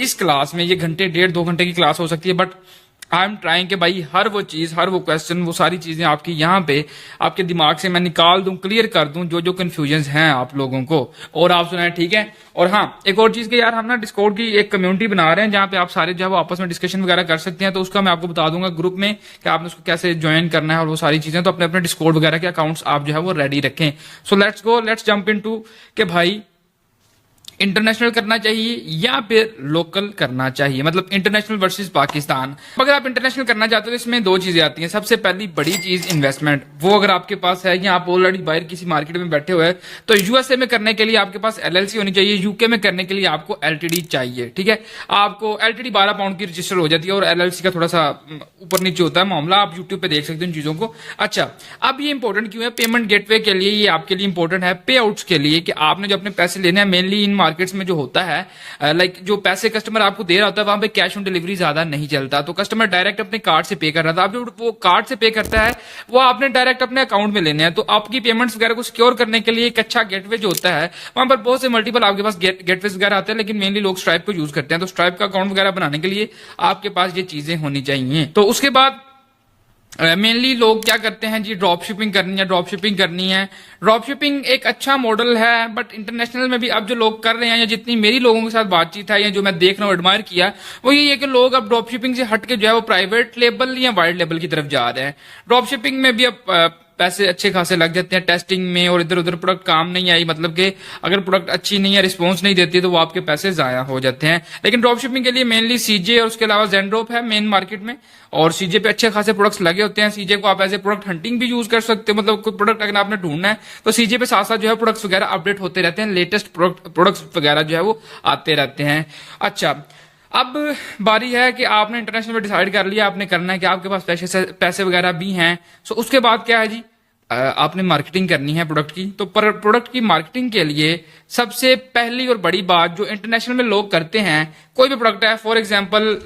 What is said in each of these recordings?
इस क्लास में ये घंटे 1.5-2 घंटे की क्लास हो सकती है, बट आई एम ट्राइंग कि भाई हर वो चीज, हर वो क्वेश्चन, वो सारी चीजें आपकी यहाँ पे आपके दिमाग से मैं निकाल दूं, क्लियर कर दूं जो जो कंफ्यूजन हैं आप लोगों को, और आप सुनाए, ठीक है। और हाँ, एक और चीज के यार, हम ना डिस्कॉर्ड की एक कम्युनिटी बना रहे हैं जहाँ पे आप सारे जो है वो आपस में डिस्कशन वगैरह कर सकते हैं, तो उसका मैं आपको बता दूंगा ग्रुप में कि आपने उसको कैसे ज्वाइन करना है और वो सारी चीजें। तो अपने अपने डिस्कॉर्ड वगैरह के अकाउंट्स आप जो है वो रेडी रखें। So let's go, let's jump into कि भाई इंटरनेशनल करना चाहिए या फिर लोकल करना चाहिए, मतलब इंटरनेशनल वर्सेस पाकिस्तान। अगर आप इंटरनेशनल करना चाहते हो तो इसमें दो चीजें आती हैं। सबसे पहली बड़ी चीज इन्वेस्टमेंट, वो अगर आपके पास है या आप ऑलरेडी बाहर किसी मार्केट में बैठे हुए हैं, तो यूएसए में करने के लिए आपके पास एलएलसी होनी चाहिए, यूके में करने के लिए आपको एलटीडी चाहिए, ठीक है। आपको एलटीडी 12 पाउंड की रजिस्टर हो जाती है और एलएलसी का थोड़ा सा ऊपर नीचे होता है मामला, आप यूट्यूब पे देख सकते हो इन चीजों को। अच्छा, अब ये इंपॉर्टेंट क्यों है? पेमेंट गेटवे के लिए ये आपके लिए इंपॉर्टेंट है, पे आउट्स के लिए, कि आपने जो अपने पैसे लेने हैं, मेनली इन मार्केट्स में जो होता है, लाइक जो पैसे कस्टमर आपको दे रहा होता है वहां पे कैश ऑन डिलीवरी ज्यादा नहीं चलता, तो कस्टमर डायरेक्ट अपने कार्ड से पे कर रहा था। अब जो वो कार्ड से पे करता है वो आपने डायरेक्ट अपने अकाउंट में लेने हैं, तो आपकी पेमेंट्स वगैरह को सिक्योर करने के लिए एक अच्छा गेटवे जो होता है, वहां पर बहुत से मल्टीपल आपके पास गेटवेज वगैरह आते हैं, लेकिन मेनली लोग स्ट्राइप को यूज करते हैं। तो स्ट्राइप का अकाउंट वगैरह बनाने के लिए आपके पास ये चीजें होनी चाहिए। तो उसके बाद मेनली लोग क्या करते हैं जी, ड्रॉप शिपिंग करनी है, ड्रॉप शिपिंग करनी है। ड्रॉप शिपिंग एक अच्छा मॉडल है, बट इंटरनेशनल में भी अब जो लोग कर रहे हैं, या जितनी मेरी लोगों के साथ बातचीत है या जो मैं देख रहा हूँ, एडमायर किया, वो यही है कि लोग अब ड्रॉप शिपिंग से हट के जो है वो प्राइवेट लेबल या वाइड लेबल की तरफ जा रहे हैं। ड्रॉप शिपिंग में भी अब पैसे अच्छे खासे लग जाते हैं टेस्टिंग में, और इधर उधर प्रोडक्ट काम नहीं आई, मतलब कि अगर प्रोडक्ट अच्छी नहीं है, रिस्पॉन्स नहीं देती, तो वो आपके पैसे जाया हो जाते हैं। लेकिन ड्रॉप शिपिंग के लिए मेनली सीजे और उसके अलावा जेनड्रॉप है मेन मार्केट में, और सीजे पे अच्छे खासे प्रोडक्ट्स लगे होते हैं। सीजे को आप एज ए प्रोडक्ट हंटिंग भी यूज कर सकते हो, मतलब कोई प्रोडक्ट अगर आपने ढूंढना है तो सीजे पे साथ साथ जो है प्रोडक्ट्स वगैरह अपडेट होते रहते हैं, लेटेस्ट प्रोडक्ट्स वगैरह जो है वो आते रहते हैं। अच्छा, अब बारी है कि आपने इंटरनेशनल में डिसाइड कर लिया आपने करना है, कि आपके पास पैसे वगैरह भी हैं। सो उसके बाद क्या है जी, आपने मार्केटिंग करनी है प्रोडक्ट की। तो प्रोडक्ट की मार्केटिंग के लिए सबसे पहली और बड़ी बात जो इंटरनेशनल में लोग करते हैं, कोई भी प्रोडक्ट है, फॉर एग्जांपल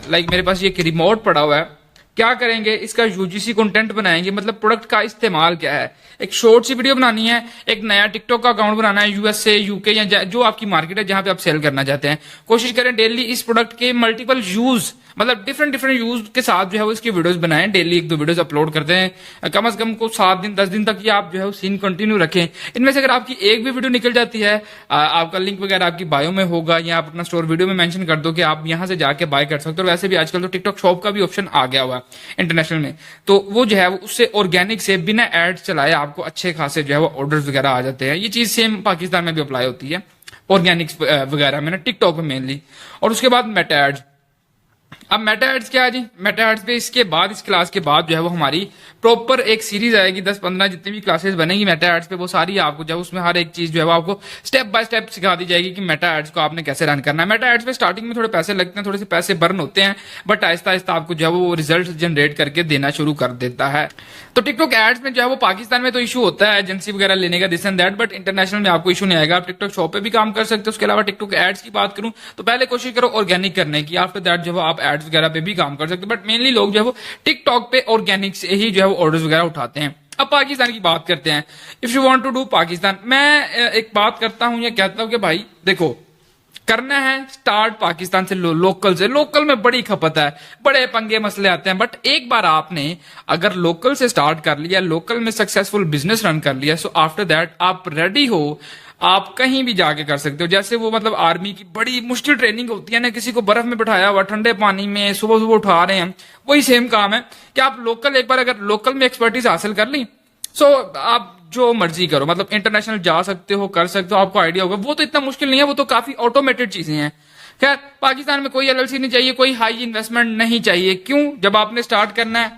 लाइक मेरे पास ये एक रिमोट पड़ा हुआ है, क्या करेंगे, इसका यूजीसी कंटेंट बनाएंगे, मतलब प्रोडक्ट का इस्तेमाल क्या है, एक शॉर्ट सी वीडियो बनानी है, एक नया टिकटॉक का अकाउंट बनाना है, यूएसए यूके या जो आपकी मार्केट है जहां पे आप सेल करना चाहते हैं। कोशिश करें डेली इस प्रोडक्ट के मल्टीपल यूज, मतलब डिफरेंट यूज के साथ जो है वो इसकी वीडियोस बनाएं, डेली 1-2 वीडियोस अपलोड करते हैं, कम से कम को 7 दिन 10 दिन तक ये आप जो है वो सीन कंटिन्यू रखें। इनमें से अगर आपकी एक भी वीडियो निकल जाती है, आपका लिंक वगैरह आपकी बायो में होगा, या आप अपना स्टोर वीडियो में मेंशन कर दो कि आप यहां से जाके बाय कर सकते हो। वैसे भी आजकल तो टिकटॉक शॉप का भी ऑप्शन आ गया हुआ इंटरनेशनल में, तो वो जो है वो उससे ऑर्गेनिक से बिना एड चलाए आपको अच्छे खासे जो है वो ऑर्डर्स वगैरह आ जाते हैं। ये चीज सेम पाकिस्तान में भी अप्लाई होती है ऑर्गेनिक्स वगैरह में ना, टिकटॉक में मेनली। और उसके बाद मेटा एड्स। अब मेटा एड्स क्या है जी, मेटा एड्स पे इसके बाद, इस क्लास के बाद जो है वो हमारी प्रॉपर एक सीरीज आएगी, 10-15 जितनी भी क्लासेस बनेगी मेटा एड्स पे, वो सारी आपको जो है उसमें हर एक चीज जो है वो आपको स्टेप बाय स्टेप सिखा दी जाएगी कि मेटा एड्स को आपने कैसे रन करना है। मेटा एड्स पे स्टार्टिंग में थोड़े पैसे लगते हैं, थोड़े से पैसे बर्न होते हैं, बट आहिस्ता आहिस्ता आपको जो है वो रिजल्ट जनरेट करके देना शुरू कर देता है। तो टिकटॉक एड्स में जो है वो पाकिस्तान में तो इशू होता है एजेंसी वगैरह लेने का, this and that, but international में आपको इशू नहीं आएगा। आप टिकटॉक शॉप पे भी काम कर सकते हो। उसके अलावा टिकटॉक एड्स की बात करूं तो पहले कोशिश करो ऑर्गेनिक करने की, आफ्टर दैट जो है आप एड्स वगैरह पे भी काम कर सकते हो, बट मेनली लोग जो है वो टिकटॉक पे ऑर्गेनिक से ही जो है वो ऑर्डर्स वगैरह उठाते हैं। अब पाकिस्तान की बात करते हैं, if you want to do Pakistan, मैं एक बात करता हूं या कहता हूं कि भाई देखो, करना है स्टार्ट पाकिस्तान से, लोकल से। लोकल में बड़ी खपत है, बड़े पंगे मसले आते हैं, बट एक बार आपने अगर लोकल से स्टार्ट कर लिया, लोकल में सक्सेसफुल बिजनेस रन कर लिया, सो आफ्टर दैट आप रेडी हो, आप कहीं भी जाके कर सकते हो। जैसे वो मतलब आर्मी की बड़ी मुश्किल ट्रेनिंग होती है ना, किसी को बर्फ में बिठाया हुआ ठंडे पानी में सुबह सुबह उठा रहे हैं, वही सेम काम है कि आप लोकल एक बार अगर लोकल में एक्सपर्टीज हासिल कर ली, सो आप जो मर्जी करो, मतलब इंटरनेशनल जा सकते हो, कर सकते हो, आपको आइडिया होगा। वो तो इतना मुश्किल नहीं है, वो तो काफी ऑटोमेटेड चीजें हैं। खैर, पाकिस्तान में कोई एलएलसी नहीं चाहिए, कोई हाई इन्वेस्टमेंट नहीं चाहिए। क्यों? जब आपने स्टार्ट करना है,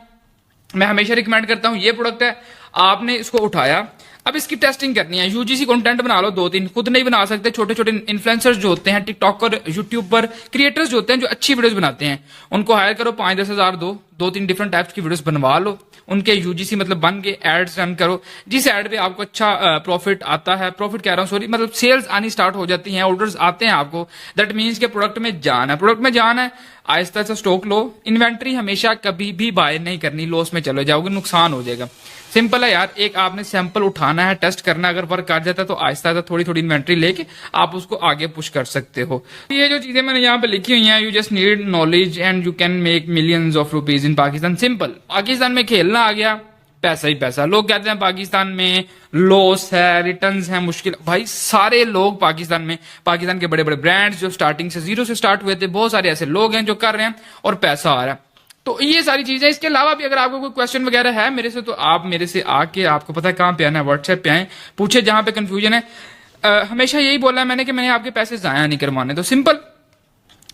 मैं हमेशा रिकमेंड करता हूं, ये प्रोडक्ट है, आपने इसको उठाया, अब इसकी टेस्टिंग करनी है, यूजीसी कंटेंट बना लो 2-3, खुद नहीं बना सकते, छोटे छोटे इन्फ्लुएंसर्स जो होते हैं टिकटॉक और यूट्यूब पर क्रिएटर्स जो होते हैं जो अच्छी वीडियोस बनाते हैं, उनको हायर करो, 5-10 हजार दो, 2-3 डिफरेंट टाइप्स की वीडियोस बनवा लो, उनके यूजीसी मतलब बन के एड्स रन करो, जिस एड पे आपको अच्छा प्रॉफिट आता है, प्रॉफिट कह रहा हूँ सॉरी, मतलब सेल्स आनी स्टार्ट हो जाती हैं, ऑर्डर्स आते हैं आपको, दैट मीन्स के प्रोडक्ट में जान है, प्रोडक्ट में जान है, आहिस्ता से स्टॉक लो। इन्वेंट्री हमेशा कभी भी बाय नहीं करनी, लॉस में चले जाओगे, नुकसान हो जाएगा। सिंपल है यार, एक आपने सैंपल उठाना है, टेस्ट करना है, अगर वर्क कर जाता है तो आहिस्ता आहिस्ता थोड़ी थोड़ी इन्वेंट्री लेके आप उसको आगे पुश कर सकते हो। ये जो चीजें मैंने यहाँ पे लिखी हुई हैं, you just need knowledge and you can make millions of rupees in Pakistan. Simple, Pakistan में खेलना आ गया, पैसा ही पैसा। लोग कहते हैं पाकिस्तान में लॉस है, रिटर्न्स है, मुश्किल। भाई सारे लोग पाकिस्तान में, पाकिस्तान के बड़े बड़े ब्रांड्स जो स्टार्टिंग से जीरो से स्टार्ट हुए थे, बहुत सारे ऐसे लोग हैं जो कर रहे हैं और पैसा आ रहा है। तो ये सारी चीजें, इसके अलावा भी अगर आपको कोई क्वेश्चन वगैरह है मेरे से, तो आप मेरे से आके, आपको पता है कहाँ पे आना है, व्हाट्सएप पे आए, पूछे जहां पे कंफ्यूजन है। हमेशा यही बोला है मैंने कि मैंने आपके पैसे जाया नहीं करवाने। तो सिंपल,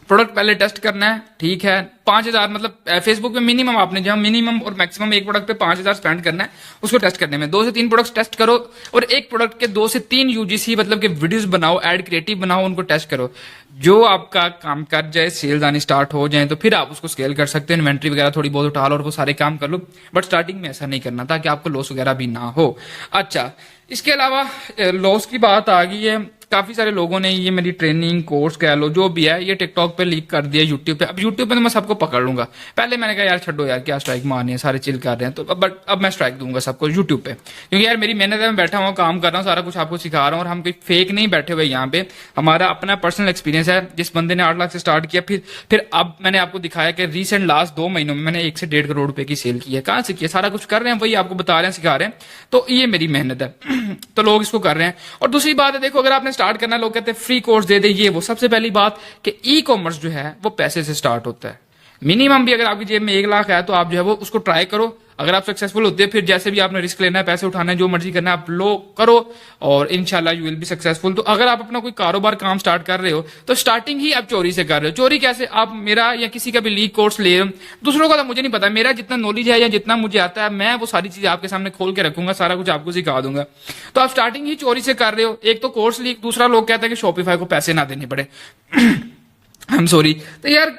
प्रोडक्ट पहले टेस्ट करना है, ठीक है, 5,000 मतलब फेसबुक पे मिनिमम आपने जहां मिनिमम और मैक्सिमम एक प्रोडक्ट पे 5,000 स्पेंड करना है, उसको टेस्ट करने में 2 से 3 प्रोडक्ट्स टेस्ट करो और एक प्रोडक्ट के 2 से 3 यूजीसी मतलब के वीडियोस बनाओ, एड क्रिएटिव बनाओ, उनको टेस्ट करो। जो आपका काम कर जाए, सेल्स आनी स्टार्ट हो जाए, तो फिर आप उसको स्केल कर सकते हो, इन्वेंट्री वगैरह थोड़ी बहुत उठा लो और वो सारे काम कर लो। बट स्टार्टिंग में ऐसा नहीं करना ताकि आपको लॉस वगैरह भी ना हो। अच्छा, इसके अलावा लॉस की बात आ गई है, काफी सारे लोगों ने ये मेरी ट्रेनिंग कोर्स कह लो जो भी है, ये टिकटॉक पे लीक कर दिया, यूट्यूब पे। अब यूट्यूब पे तो मैं सबको पकड़ लूंगा। पहले मैंने कहा यार छोड़ो यार, क्या स्ट्राइक मारनी है, सारे चिल कर रहे हैं, तो बट अब मैं स्ट्राइक दूंगा सबको यूट्यूब पे, क्योंकि यार मेरी मेहनत है, मैं बैठा हुआ काम कर रहा हूँ, सारा कुछ आपको सिखा रहा हूँ, और हम कोई फेक नहीं बैठे हुए यहाँ पे। हमारा अपना पर्सनल एक्सपीरियंस है। जिस बंदे ने 8 लाख से स्टार्ट किया, फिर अब मैंने आपको दिखाया कि रिसेंट लास्ट 2 महीनों में मैंने 1 से 1.5 करोड़ रुपए की सेल की है। कहाँ से किया, सारा कुछ कर रहे हैं, वही आपको बता रहे हैं, सिखा रहे हैं। तो ये मेरी मेहनत है। तो लोग इसको कर रहे हैं। और दूसरी बात है, देखो अगर आपने स्टार्ट करना है, लोग कहते हैं फ्री कोर्स दे दे, ये वो। सबसे पहली बात कि ई कॉमर्स जो है वो पैसे से स्टार्ट होता है। मिनिमम भी अगर आपकी जेब में 1 लाख है तो आप जो है वो उसको ट्राई करो। अगर आप सक्सेसफुल होते हैं, फिर जैसे भी आपने रिस्क लेना है, पैसे उठाना है, जो मर्जी करना है, आप लो करो और इंशाल्लाह यू विल बी सक्सेसफुल। तो अगर आप अपना कोई कारोबार काम स्टार्ट कर रहे हो तो स्टार्टिंग ही आप चोरी से कर रहे हो। चोरी कैसे? आप मेरा या किसी का भी लीक कोर्स ले रहे हो, दूसरों का तो मुझे नहीं पता, मेरा जितना नॉलेज है या जितना मुझे आता है, मैं वो सारी चीजें आपके सामने खोल के रखूंगा, सारा कुछ आपको सिखा दूंगा। तो आप स्टार्टिंग ही चोरी से कर रहे हो। एक तो कोर्स लीक, दूसरा लोग कहते हैं कि शॉपिफाई को पैसे ना देने पड़े। I am sorry. तो यार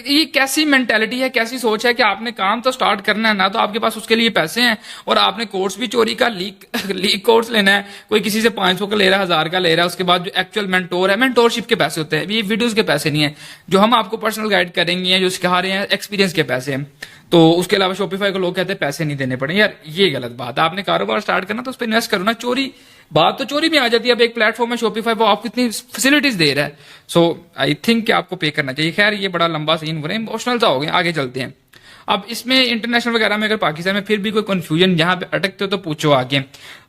ये कैसी मेंटेलिटी है, कैसी सोच है कि आपने काम तो स्टार्ट करना है ना, तो आपके पास उसके लिए पैसे हैं और आपने कोर्स भी चोरी का लीक कोर्स लेना है। कोई किसी से 500 का ले रहा है, 1000 का ले रहा है। उसके बाद जो एक्चुअल मेंटोर है, मेंटोरशिप के पैसे होते हैं, ये वीडियोस के पैसे नहीं है। जो हम आपको पर्सनल गाइड करेंगे, जो सिखा रहे हैं, एक्सपीरियंस के पैसे हैं। तो उसके अलावा शॉपिफाई को लोग कहते हैं पैसे नहीं देने पड़े। यार ये गलत बात है। आपने कारोबार स्टार्ट करना तो उस पर इन्वेस्ट करो ना। चोरी बात तो चोरी में आ जाती है। अब एक प्लेटफॉर्म है शॉपिफाई, वो आपको इतनी फैसिलिटीज दे रहा है, सो आई थिंक कि आपको पे करना चाहिए। खैर ये बड़ा लंबा सीन हो रहा है, इमोशनल सा हो गया, आगे चलते हैं। अब इसमें इंटरनेशनल वगैरह में अगर पाकिस्तान में फिर भी कोई कंफ्यूजन यहाँ पे अटकते हो तो पूछो आगे।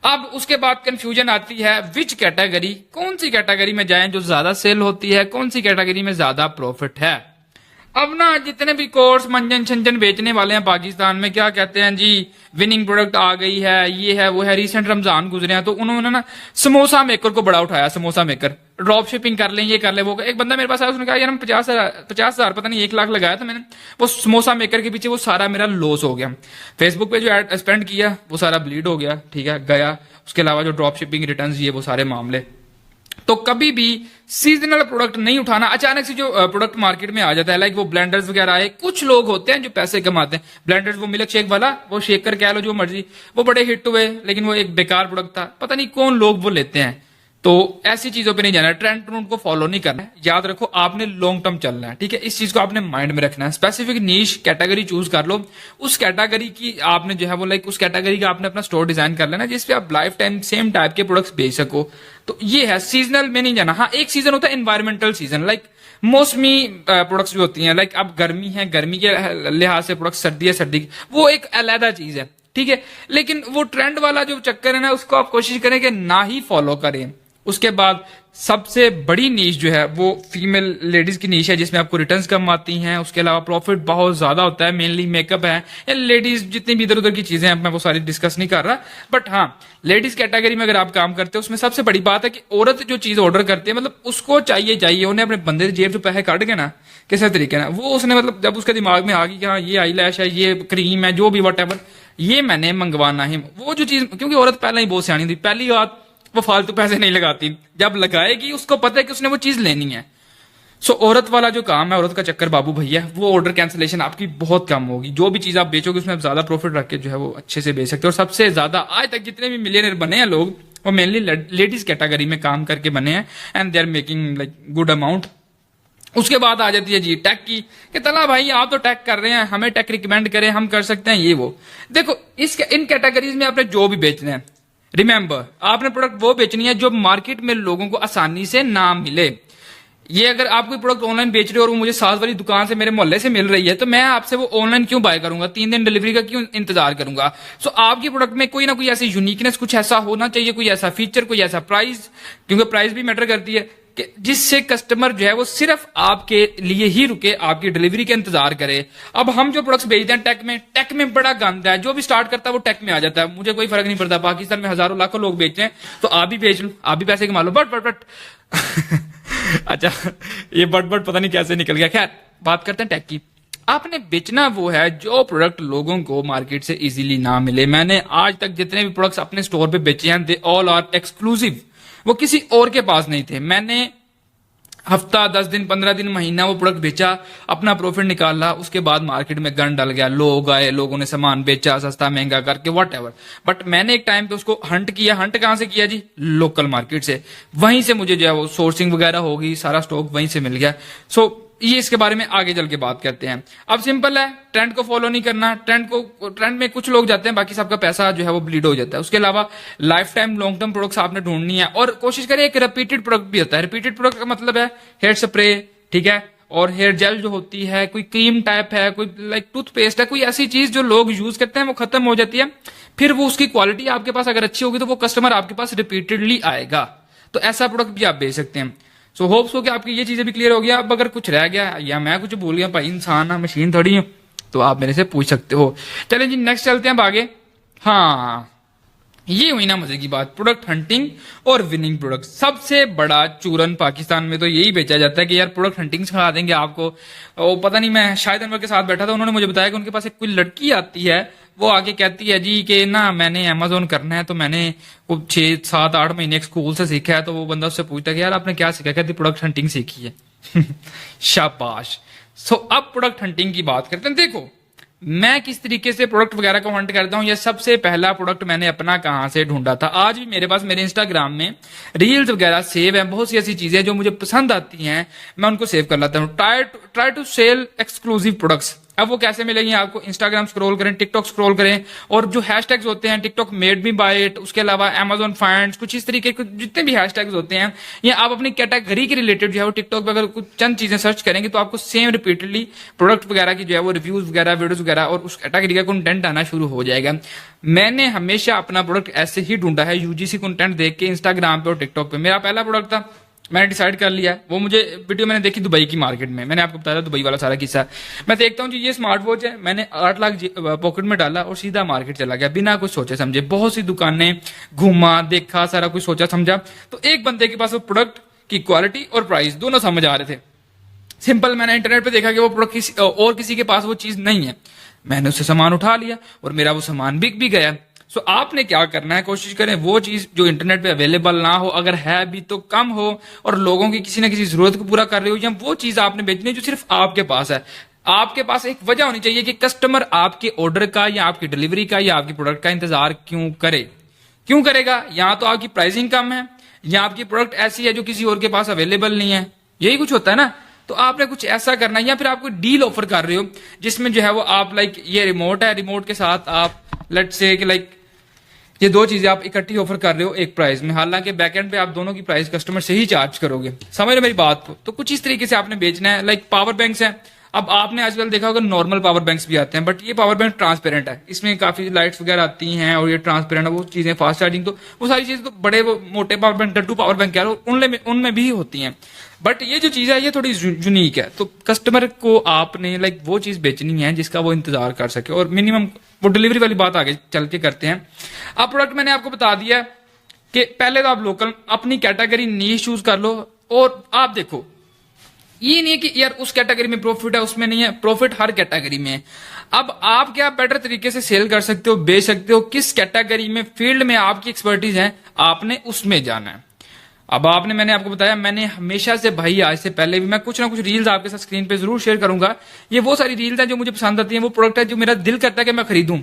अब उसके बाद कंफ्यूजन आती है विच कैटेगरी, कौन सी कैटेगरी में जाएं जो ज्यादा सेल होती है, कौन सी कैटेगरी में ज्यादा प्रॉफिट है। अब ना जितने भी कोर्स मंजन छंजन बेचने वाले हैं पाकिस्तान में, क्या कहते हैं जी, विनिंग प्रोडक्ट आ गई है, ये है वो है। रिसेंट रमजान गुजरे हैं तो उन्होंने ना समोसा मेकर को बड़ा उठाया। समोसा मेकर ड्रॉप शिपिंग कर लें, ये कर ले वो। एक बंदा मेरे पास आया, उसने कहा यार हम 50,000 पता नहीं 1 लाख लगाया था मैंने वो समोसा मेकर के पीछे, वो सारा मेरा लॉस हो गया। फेसबुक पे जो एड स्पेंड किया वो सारा ब्लीड हो गया, ठीक है, गया। उसके अलावा जो ड्रॉप शिपिंग रिटर्न ये वो सारे मामले। तो कभी भी सीजनल प्रोडक्ट नहीं उठाना। अचानक से जो प्रोडक्ट मार्केट में आ जाता है, लाइक वो ब्लेंडर्स वगैरह आए, कुछ लोग होते हैं जो पैसे कमाते हैं। ब्लेंडर्स, वो मिल्क शेक वाला, वो शेकर कह लो जो मर्जी, वो बड़े हिट हुए, लेकिन वो एक बेकार प्रोडक्ट था, पता नहीं कौन लोग वो लेते हैं। तो ऐसी चीजों पे नहीं जाना है, ट्रेंड को फॉलो नहीं करना है। याद रखो आपने लॉन्ग टर्म चलना है, ठीक है, इस चीज को आपने माइंड में रखना है। स्पेसिफिक नीश कैटेगरी चूज कर लो, उस कैटेगरी की आपने जो है वो लाइक उस कैटेगरी का आपने अपना स्टोर डिजाइन कर लेना जिसपे आप लाइफ टाइम सेम टाइप के प्रोडक्ट्स बेच सको। तो ये है, सीजनल में नहीं जाना। हाँ, एक सीजन होता है एनवायरमेंटल सीजन, लाइक मौसमी प्रोडक्ट्स भी होती हैं, लाइक अब गर्मी है, गर्मी के लिहाज से प्रोडक्ट, सर्दी है, सर्दी की, वो एक अलग चीज है, ठीक है। लेकिन वो ट्रेंड वाला जो चक्कर है ना, उसको आप कोशिश करें कि ना ही फॉलो करें। उसके बाद सबसे बड़ी नीश जो है वो फीमेल लेडीज की नीश है, जिसमें आपको रिटर्न्स कम आती हैं। उसके अलावा प्रॉफिट बहुत ज्यादा होता है, मेनली मेकअप है या लेडीज जितनी भी इधर उधर की चीजें हैं, मैं वो सारी डिस्कस नहीं कर रहा। बट हाँ, लेडीज कैटेगरी में अगर आप काम करते हो, उसमें सबसे बड़ी बात है कि औरत जो चीज ऑर्डर करती है, मतलब उसको चाहिए उन्हें अपने बंदे जेब से पैसे काट के ना, किसी तरीके ना, वो उसने मतलब जब उसके दिमाग में आ गई कि हाँ ये आई लैश है, ये क्रीम है, जो भी वट एवर, ये मैंने मंगवाना है, वो जो चीज, क्योंकि औरत पहले ही बहुत सियानी थी। पहली बात, वो फालतू पैसे नहीं लगाती, जब लगाएगी उसको पता है कि उसने वो चीज लेनी है। सो औरत वाला जो काम है, औरत का चक्कर बाबू भैया, वो ऑर्डर कैंसिलेशन आपकी बहुत कम होगी। जो भी चीज आप बेचोगे उसमें आप ज्यादा प्रॉफिट रख के जो है वो अच्छे से बेच सकते हो। और सबसे ज्यादा आज तक जितने भी मिलियनर बने हैं लोग, वो मेनली लेडीज कैटेगरी में काम करके बने हैं, and they are making like good amount. उसके बाद आ जाती है जी टैक की, कि तला भाई आप तो टैक कर रहे हैं, हमें टैक रिकमेंड करें, हम कर सकते हैं ये वो। देखो इन कैटेगरीज में आपने जो भी बेचना है, रिमेंबर आपने प्रोडक्ट वो बेचनी है जो मार्केट में लोगों को आसानी से ना मिले। ये अगर आप कोई प्रोडक्ट ऑनलाइन बेच रहे हो और वो मुझे साथ वाली दुकान से मेरे मोहल्ले से मिल रही है, तो मैं आपसे वो ऑनलाइन क्यों बाय करूंगा, 3 दिन डिलीवरी का क्यों इंतजार करूंगा। सो आपके प्रोडक्ट में कोई ना कोई ऐसी यूनिकनेस, कुछ ऐसा होना चाहिए, कोई ऐसा फीचर, कोई ऐसा प्राइस, क्योंकि प्राइस भी मैटर करती है, कि जिससे कस्टमर जो है वो सिर्फ आपके लिए ही रुके, आपकी डिलीवरी का इंतजार करे। अब हम जो प्रोडक्ट्स बेचते हैं टेक में बड़ा गंद है, जो भी स्टार्ट करता है वो टेक में आ जाता है। मुझे कोई फर्क नहीं पड़ता, पाकिस्तान में हजारों लाखों लोग बेचते हैं, तो आप भी बेच लो, आप भी पैसे कमा लो, बट अच्छा, ये बट पता नहीं कैसे निकल गया। खैर, बात करते हैं टैग की। आपने बेचना वो है जो प्रोडक्ट लोगों को मार्केट से इजीली ना मिले। मैंने आज तक जितने भी प्रोडक्ट्स अपने स्टोर पे बेचे हैं, दे ऑल आर एक्सक्लूसिव, वो किसी और के पास नहीं थे। मैंने हफ्ता, 10 दिन, 15 दिन, महीना वो प्रोडक्ट बेचा, अपना प्रॉफिट निकाला, उसके बाद मार्केट में गन डल गया, लोग आए, लोगों ने सामान बेचा सस्ता महंगा करके, वट एवर। बट मैंने एक टाइम पे उसको हंट किया। हंट कहां से किया जी? लोकल मार्केट से। वहीं से मुझे जो है वो सोर्सिंग वगैरह होगी, सारा स्टॉक वहीं से मिल गया। सो ये इसके बारे में आगे चल के बात करते हैं। अब सिंपल है, ट्रेंड को फॉलो नहीं करना। ट्रेंड में कुछ लोग जाते हैं, बाकी सबका पैसा जो है वो ब्लीड हो जाता है। उसके अलावा life time long term products आपने ढूंढनी है, और कोशिश करें एक रिपीटेड प्रोडक्ट भी होता है। रिपीटेड प्रोडक्ट का मतलब है हेयर स्प्रे, ठीक है, और हेयर जेल जो होती है, कोई क्रीम टाइप है, कोई लाइक टूथपेस्ट है, कोई ऐसी चीज जो लोग यूज करते हैं, वो खत्म हो जाती है, फिर वो उसकी क्वालिटी आपके पास अगर अच्छी होगी तो वो कस्टमर आपके पास रिपीटेडली आएगा। तो ऐसा प्रोडक्ट भी आप बेच सकते हैं। सो होप्स हो कि आपकी ये चीजें भी क्लियर हो गया। अब अगर कुछ रह गया या मैं कुछ भूल गया, भाई इंसान है, मशीन थोड़ी है, तो आप मेरे से पूछ सकते हो। चलें जी, नेक्स्ट चलते हैं आगे। हाँ, ये हुई ना मजे की बात, प्रोडक्ट हंटिंग और विनिंग प्रोडक्ट। सबसे बड़ा चूरन पाकिस्तान में तो यही बेचा जाता है कि यार प्रोडक्ट हंटिंग सिखा देंगे आपको। वो पता नहीं, मैं शायद अनवर के साथ बैठा था, उन्होंने मुझे बताया कि उनके पास एक कोई लड़की आती है, वो आगे कहती है जी कि ना मैंने अमेजोन करना है, तो मैंने वो 6, 7, 8 महीने एक स्कूल से सीखा है। तो वो बंदा उससे पूछता है कि यार आपने क्या सीखा? कहती प्रोडक्ट हंटिंग सीखी है। शाबाश। सो अब प्रोडक्ट हंटिंग की बात करते हैं। देखो मैं किस तरीके से प्रोडक्ट वगैरह को हंट करता हूं। ये सबसे पहला प्रोडक्ट मैंने अपना कहां से ढूंढा था, आज भी मेरे पास मेरे इंस्टाग्राम में रील्स वगैरह सेव है। बहुत सी ऐसी चीजें जो मुझे पसंद आती हैं, मैं उनको सेव कर लेता हूं। Try to sell exclusive products. अब वो कैसे मिलेंगे आपको? इंस्टाग्राम स्क्रॉल करें, टिकटॉक स्क्रॉल करें, और जो हैशटैग्स होते हैं, TikTok made me buy it, उसके अलावा अमेजोन फाइंड्स, कुछ इस तरीके के जितने भी हैशटैग्स होते हैं, या आप अपनी कैटेगरी के रिलेटेड जो है वो टिकटॉक पे अगर कुछ चंद चीजें सर्च करेंगे तो आपको सेम रिपीटेडली प्रोडक्ट वगैरह की जो है वो रिव्यूज वगैरह, वीडियोज वगैरह और उस कैटेगरी का कंटेंट आना शुरू हो जाएगा। मैंने हमेशा अपना प्रोडक्ट ऐसे ही ढूंढा है, यूजीसी कंटेंट देख के इंस्टाग्राम पे और टिकटॉक पे। मेरा पहला प्रोडक्ट था, मैंने डिसाइड कर लिया। वो मुझे वीडियो मैंने देखी दुबई की मार्केट में, मैंने आपको बताया दुबई वाला सारा किस्सा। मैं देखता हूँ जी ये स्मार्ट वॉच है, मैंने 8 लाख पॉकेट में डाला और सीधा मार्केट चला गया बिना कुछ सोचे समझे। बहुत सी दुकानें घूमा, देखा, सारा कुछ सोचा समझा, तो एक बंदे के पास वो प्रोडक्ट की क्वालिटी और प्राइस दोनों समझ आ रहे थे। सिंपल, मैंने इंटरनेट पे देखा कि वो प्रोडक्ट किसी के पास वो चीज नहीं है, मैंने उससे सामान उठा लिया और मेरा वो सामान बिक भी गया। सो आपने क्या करना है, कोशिश करें वो चीज जो इंटरनेट पे अवेलेबल ना हो, अगर है भी तो कम हो, और लोगों की किसी ना किसी जरूरत को पूरा कर रहे हो, या वो चीज आपने बेचनी है जो सिर्फ आपके पास है। आपके पास एक वजह होनी चाहिए कि कस्टमर आपके ऑर्डर का या आपकी डिलीवरी का या आपकी प्रोडक्ट का इंतजार क्यों करे। क्यों करेगा? या तो आपकी प्राइसिंग कम है, या आपकी प्रोडक्ट ऐसी है जो किसी और के पास अवेलेबल नहीं है, यही कुछ होता है ना। तो आपने कुछ ऐसा करना है, या फिर आप कोई डील ऑफर कर रहे हो जिसमें जो है वो आप लाइक ये रिमोट है, रिमोट के साथ आप लेट्स से कि लाइक ये 2 चीजें आप इकट्ठी ऑफर कर रहे हो एक प्राइस में, हालांकि बैकएंड पे आप दोनों की प्राइस कस्टमर से ही चार्ज करोगे। समझ रहे मेरी बात को? तो कुछ इस तरीके से आपने बेचना है। लाइक पावर बैंक्स है, अब आपने आजकल देखा होगा नॉर्मल पावर बैंक्स भी आते हैं, बट ये पावर बैंक ट्रांसपेरेंट है, इसमें काफी लाइट्स वगैरह आती हैं और ये ट्रांसपेरेंट है, वो चीजें फास्ट चार्जिंग, तो वो सारी चीजें तो बड़े वो मोटे पावर बैंक, डट्टू पावर बैंक कह रहे हो, उनमें भी होती हैं। बट ये जो चीज है ये थोड़ी यूनिक है, तो कस्टमर को आपने लाइक वो चीज बेचनी है जिसका वो इंतजार कर सके, और मिनिमम वो डिलीवरी वाली बात आगे चल के करते हैं। अब प्रोडक्ट मैंने आपको बता दिया कि पहले तो आप लोकल अपनी कैटेगरी नीश चूज कर लो, और आप देखो ये नहीं है कि यार उस कैटेगरी में प्रॉफिट है उसमें नहीं है, प्रॉफिट हर कैटेगरी में है। अब आप क्या बेटर तरीके से सेल कर सकते हो, बेच सकते हो, किस कैटेगरी में फील्ड में आपकी एक्सपर्टीज है, आपने उसमें जाना है। अब आपने, मैंने आपको बताया, मैंने हमेशा से भाई, आज से पहले भी मैं कुछ ना कुछ रील्स आपके साथ स्क्रीन पे जरूर शेयर करूंगा। ये वो सारी रील्स हैं जो मुझे पसंद आती हैं, वो प्रोडक्ट है जो मेरा दिल करता है कि मैं खरीदूं।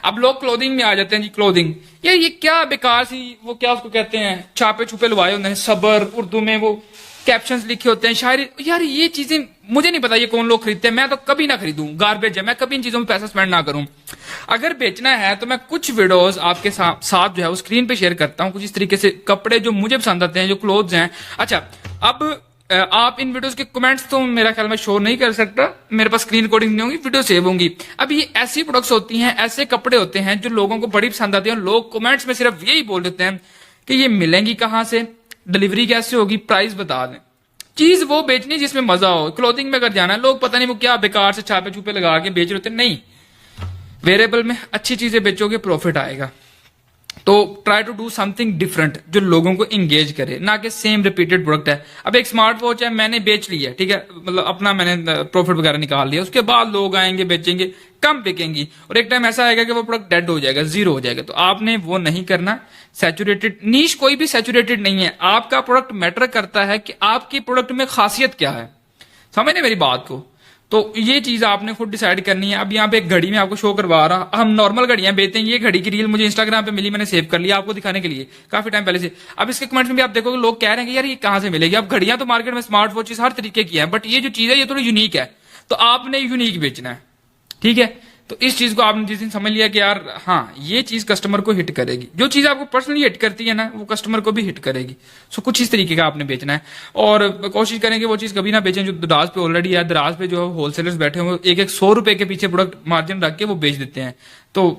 अब लोग क्लोथिंग में आ जाते हैं जी, क्लोथिंग, यार ये क्या बेकार सी, वो क्या उसको कहते हैं, छापे छुपे लवाए होते हैं, सबर, उर्दू में वो कैप्शंस लिखे होते हैं, शायरी, यार ये चीजें मुझे नहीं पता ये कौन लोग खरीदते हैं। मैं तो कभी ना खरीदूं, गार्बेज है, मैं कभी इन चीजों में पैसा स्पेंड ना करूं। अगर बेचना है तो मैं कुछ वीडियोस आपके साथ जो है वो स्क्रीन पे शेयर करता हूं, कुछ इस तरीके से कपड़े जो मुझे पसंद आते हैं, जो क्लोथ्स हैं। अच्छा, अब आप इन वीडियोस के कमेंट्स तो मेरा ख्याल में शो नहीं कर सकता, मेरे पास स्क्रीन रिकॉर्डिंग नहीं होगी, वीडियो सेव होंगी। अब ये ऐसी प्रोडक्ट्स होती हैं, ऐसे कपड़े होते हैं जो लोगों को बड़ी पसंद आती है, और लोग कमेंट्स में सिर्फ यही बोल देते हैं कि ये मिलेंगी कहां से, डिलीवरी कैसे होगी, प्राइस बता दें। चीज वो बेचनी जिसमें मजा हो। क्लोथिंग में अगर जाना है, लोग पता नहीं वो क्या बेकार से छापे छुपे लगा के बेच रहे होते हैं। नहीं, वेरिएबल में अच्छी चीजें बेचोगे, प्रॉफिट आएगा। तो try to do something different जो लोगों को इंगेज करे, ना कि सेम रिपीटेड प्रोडक्ट है। अब एक स्मार्ट वॉच है, मैंने बेच लिया, ठीक है, मतलब अपना मैंने प्रॉफिट वगैरह निकाल लिया, उसके बाद लोग आएंगे बेचेंगे, कम बिकेंगी, और एक टाइम ऐसा आएगा कि वो प्रोडक्ट डेड हो जाएगा, जीरो हो जाएगा। तो आपने वो नहीं करना। सैचुरेटेड नीश कोई भी सैचुरेटेड नहीं है। आपका प्रोडक्ट मैटर करता है कि आपकी प्रोडक्ट में खासियत क्या है। समझने मेरी बात को? तो ये चीज आपने खुद डिसाइड करनी है। अब यहाँ पे एक घड़ी में आपको शो करवा रहा, हम नॉर्मल घड़ियां बेचते हैं। ये घड़ी की रील मुझे इंस्टाग्राम पे मिली, मैंने सेव कर लिया आपको दिखाने के लिए काफी टाइम पहले से। अब इसके कमेंट्स में भी आप देखोगे लोग कह रहे हैं कि यार ये कहां से मिलेगी। अब घड़ियां तो मार्केट में स्मार्ट वॉचेस हर तरीके की है, बट ये जो चीज है ये थोड़ी यूनिक है, तो आपने यूनिक बेचना है, ठीक है। तो इस चीज को आपने जिस दिन समझ लिया कि यार हाँ ये चीज कस्टमर को हिट करेगी, जो चीज आपको पर्सनली हिट करती है ना वो कस्टमर को भी हिट करेगी। सो कुछ इस तरीके का आपने बेचना है, और कोशिश करेंगे वो चीज कभी ना बेचें जो दराज पे ऑलरेडी है। दराज पे जो होलसेलर्स बैठे हैं वो एक एक 100 रुपए के पीछे प्रोडक्ट मार्जिन रख के वो बेच देते हैं। तो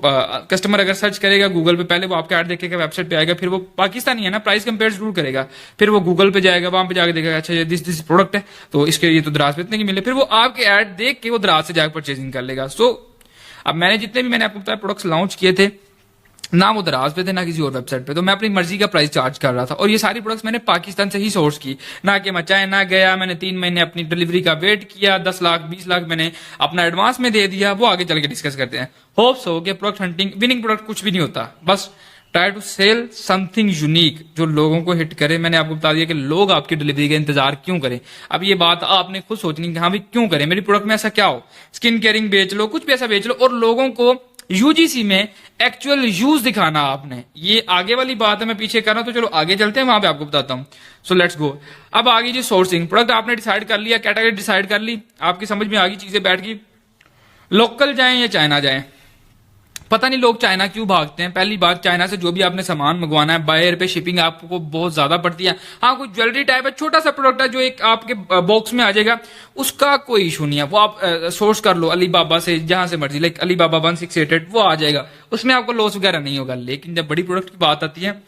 कस्टमर अगर सर्च करेगा गूगल पे, पहले वो आपका ऐड देखेगा, वेबसाइट पे आएगा, फिर वो पाकिस्तानी है ना, प्राइस कंपेयर जरूर करेगा, फिर वो गूगल पे जाएगा, वहां पे जाकर देखेगा अच्छा ये दिस प्रोडक्ट है, तो इसके ये तो दराज पे इतने की मिले, फिर वो आपके ऐड देख के वो दराज से जाकर परचेजिंग कर लेगा। सो अब मैंने जितने भी मैंने आपको बताया प्रोडक्ट्स लॉन्च किए थे ना, वो दराज पे थे ना किसी और वेबसाइट पे, तो मैं अपनी मर्जी का प्राइस चार्ज कर रहा था। और ये सारी प्रोडक्ट्स मैंने पाकिस्तान से ही सोर्स की, ना कि मैं चाइना गया, मैंने 3 महीने अपनी डिलीवरी का वेट किया, 10 लाख 20 लाख मैंने अपना एडवांस में दे दिया। वो आगे चल के डिस्कस करते हैं। होप्स हो कि प्रोडक्ट हंटिंग, विनिंग प्रोडक्ट कुछ भी नहीं होता, बस try to sell something unique जो लोगों को हिट करे। मैंने आपको बता दिया कि लोग आपकी डिलीवरी का इंतजार क्यों करें। अब ये बात आपने खुद सोचनी कि हाँ भी क्यों करें, मेरी प्रोडक्ट में ऐसा क्या हो। स्किन केयरिंग बेच लो, कुछ भी ऐसा बेच लो, और लोगों को यूजीसी में एक्चुअल यूज दिखाना आपने। ये आगे वाली बात है, मैं पीछे कर रहा हूं, तो चलो आगे चलते हैं, वहां पे आपको बताता हूं। So let's go. अब आगे जी सोर्सिंग। प्रोडक्ट आपने डिसाइड कर लिया, कैटेगरी डिसाइड कर ली, आपकी समझ में आ गई, चीजें बैठ गई। लोकल जाएं या चाइना जाएं, पता नहीं लोग चाइना क्यों भागते हैं। पहली बात, चाइना से जो भी आपने सामान मंगवाना है, बायर पे शिपिंग आपको बहुत ज्यादा पड़ती है। हाँ कोई ज्वेलरी टाइप है, छोटा सा प्रोडक्ट है जो एक आपके बॉक्स में आ जाएगा, उसका कोई इशू नहीं है, वो आप सोर्स कर लो अलीबाबा से, जहां से मर्जी, लाइक अलीबाबा 1688 वो आ जाएगा, उसमें आपको लॉस वगैरह नहीं होगा। लेकिन जब बड़ी प्रोडक्ट की बात आती है,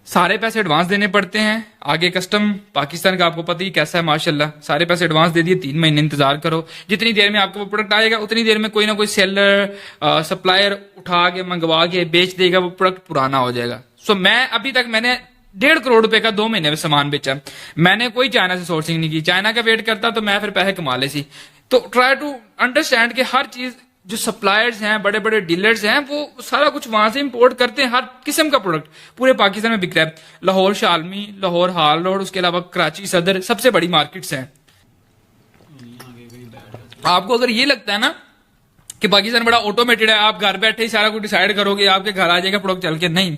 सारे पैसे एडवांस देने पड़ते हैं। आगे कस्टम पाकिस्तान का आपको पता ही कैसा है माशाल्लाह, सारे पैसे एडवांस दे दिए, 3 महीने इंतजार करो, जितनी देर में आपको वो प्रोडक्ट आएगा उतनी देर में कोई ना कोई सेलर सप्लायर उठा के मंगवा के बेच देगा, वो प्रोडक्ट पुराना हो जाएगा। सो मैं अभी तक मैंने 1.5 करोड़ रुपए का 2 महीने में सामान बेचा। मैंने कोई चाइना से सोर्सिंग नहीं की, चाइना का वेट करता तो मैं फिर पैसे कमा ले सी। तो ट्राई टू अंडरस्टैंड कि हर चीज जो सप्लायर्स हैं, बड़े बड़े डीलर्स हैं, वो सारा कुछ वहां से इंपोर्ट करते हैं। हर किस्म का प्रोडक्ट पूरे पाकिस्तान में बिक रहा है। लाहौर शालमी, लाहौर हाल रोड, उसके अलावा कराची सदर सबसे बड़ी मार्केट्स हैं। आपको अगर ये लगता है ना कि पाकिस्तान बड़ा ऑटोमेटेड है, आप घर बैठे ही सारा कुछ डिसाइड करोगे, आपके घर आ जाएगा प्रोडक्ट चल के, नहीं।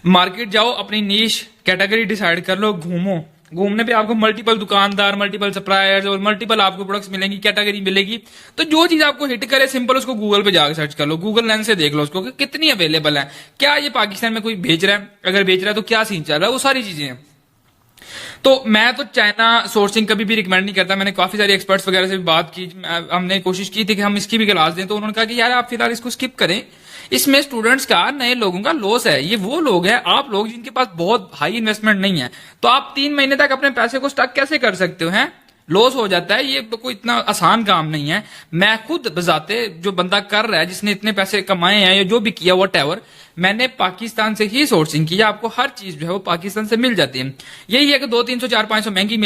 मार्केट जाओ, अपनी नीश कैटेगरी डिसाइड कर लो, घूमो। घूमने पे आपको मल्टीपल दुकानदार, मल्टीपल सप्लायर्स और मल्टीपल आपको प्रोडक्ट्स मिलेंगी, कैटेगरी मिलेगी। तो जो चीज आपको हिट करे, सिंपल उसको गूगल पे जाकर सर्च कर लो, गूगल लेंस से देख लो उसको कि कितनी अवेलेबल है, क्या ये पाकिस्तान में कोई बेच रहा है, अगर बेच रहा है तो क्या सीन चल रहा है, वो सारी चीजें हैं। तो मैं तो चाइना सोर्सिंग कभी भी रिकमेंड नहीं करता। मैंने काफी सारे एक्सपर्ट्स वगैरह से भी बात की, हमने कोशिश की थी कि हम इसकी भी क्लास दें, तो उन्होंने कहा कि यार आप फिलहाल इसको स्किप करें, इसमें स्टूडेंट्स का, नए लोगों का लॉस है। ये वो लोग हैं, आप लोग जिनके पास बहुत हाई इन्वेस्टमेंट नहीं है, तो आप 3 महीने तक अपने पैसे को स्टक कैसे कर सकते हो, हैं? लॉस हो जाता है, ये तो कोई इतना आसान काम नहीं है। मैं खुद बजाते जो बंदा कर रहा है, जिसने इतने पैसे कमाए हैं या जो भी किया वट एवर, मैंने पाकिस्तान से ही सोर्सिंग की है, आपको हर चीज जो है वो पाकिस्तान से मिल जाती है। यही है कि 200, 300, 400, 500 महंगी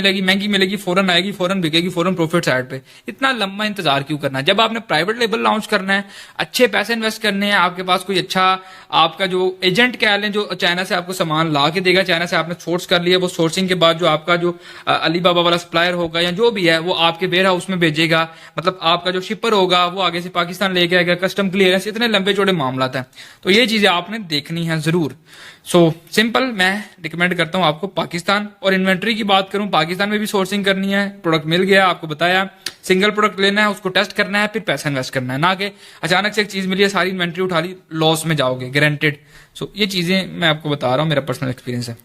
मिलेगी, फौरन आएगी, फौरन बिकेगी, फौरन प्रॉफिट साइड पे। इतना लंबा इंतजार क्यों करना है? जब आपने प्राइवेट लेबल लॉन्च करना है, अच्छे पैसे इन्वेस्ट करने हैं, आपके पास कोई अच्छा आपका जो एजेंट कह लें जो चाइना से आपको सामान ला के देगा, चाइना से आपने सोर्स कर लिया, वो सोर्सिंग के बाद जो आपका जो अलीबाबा वाला सप्लायर होगा या जो भी है वो आपके वेयर हाउस में भेजेगा, मतलब आपका जो शिपर होगा वो आगे से पाकिस्तान लेके आएगा, कस्टम क्लियरेंस, इतने लंबे चौड़े मामला है। तो ये चीजें आपने देखनी है जरूर। सो सिंपल, मैं रिकमेंड करता हूं आपको पाकिस्तान। और इन्वेंट्री की बात करूं, पाकिस्तान में भी सोर्सिंग करनी है, प्रोडक्ट मिल गया, आपको बताया, सिंगल प्रोडक्ट लेना है, उसको टेस्ट करना है, फिर पैसा इन्वेस्ट करना है, ना कि अचानक से एक चीज मिली है, सारी इन्वेंट्री उठा ली, लॉस में जाओगे गारंटेड। सो ये चीजें मैं आपको बता रहा हूं, मेरा पर्सनल एक्सपीरियंस है।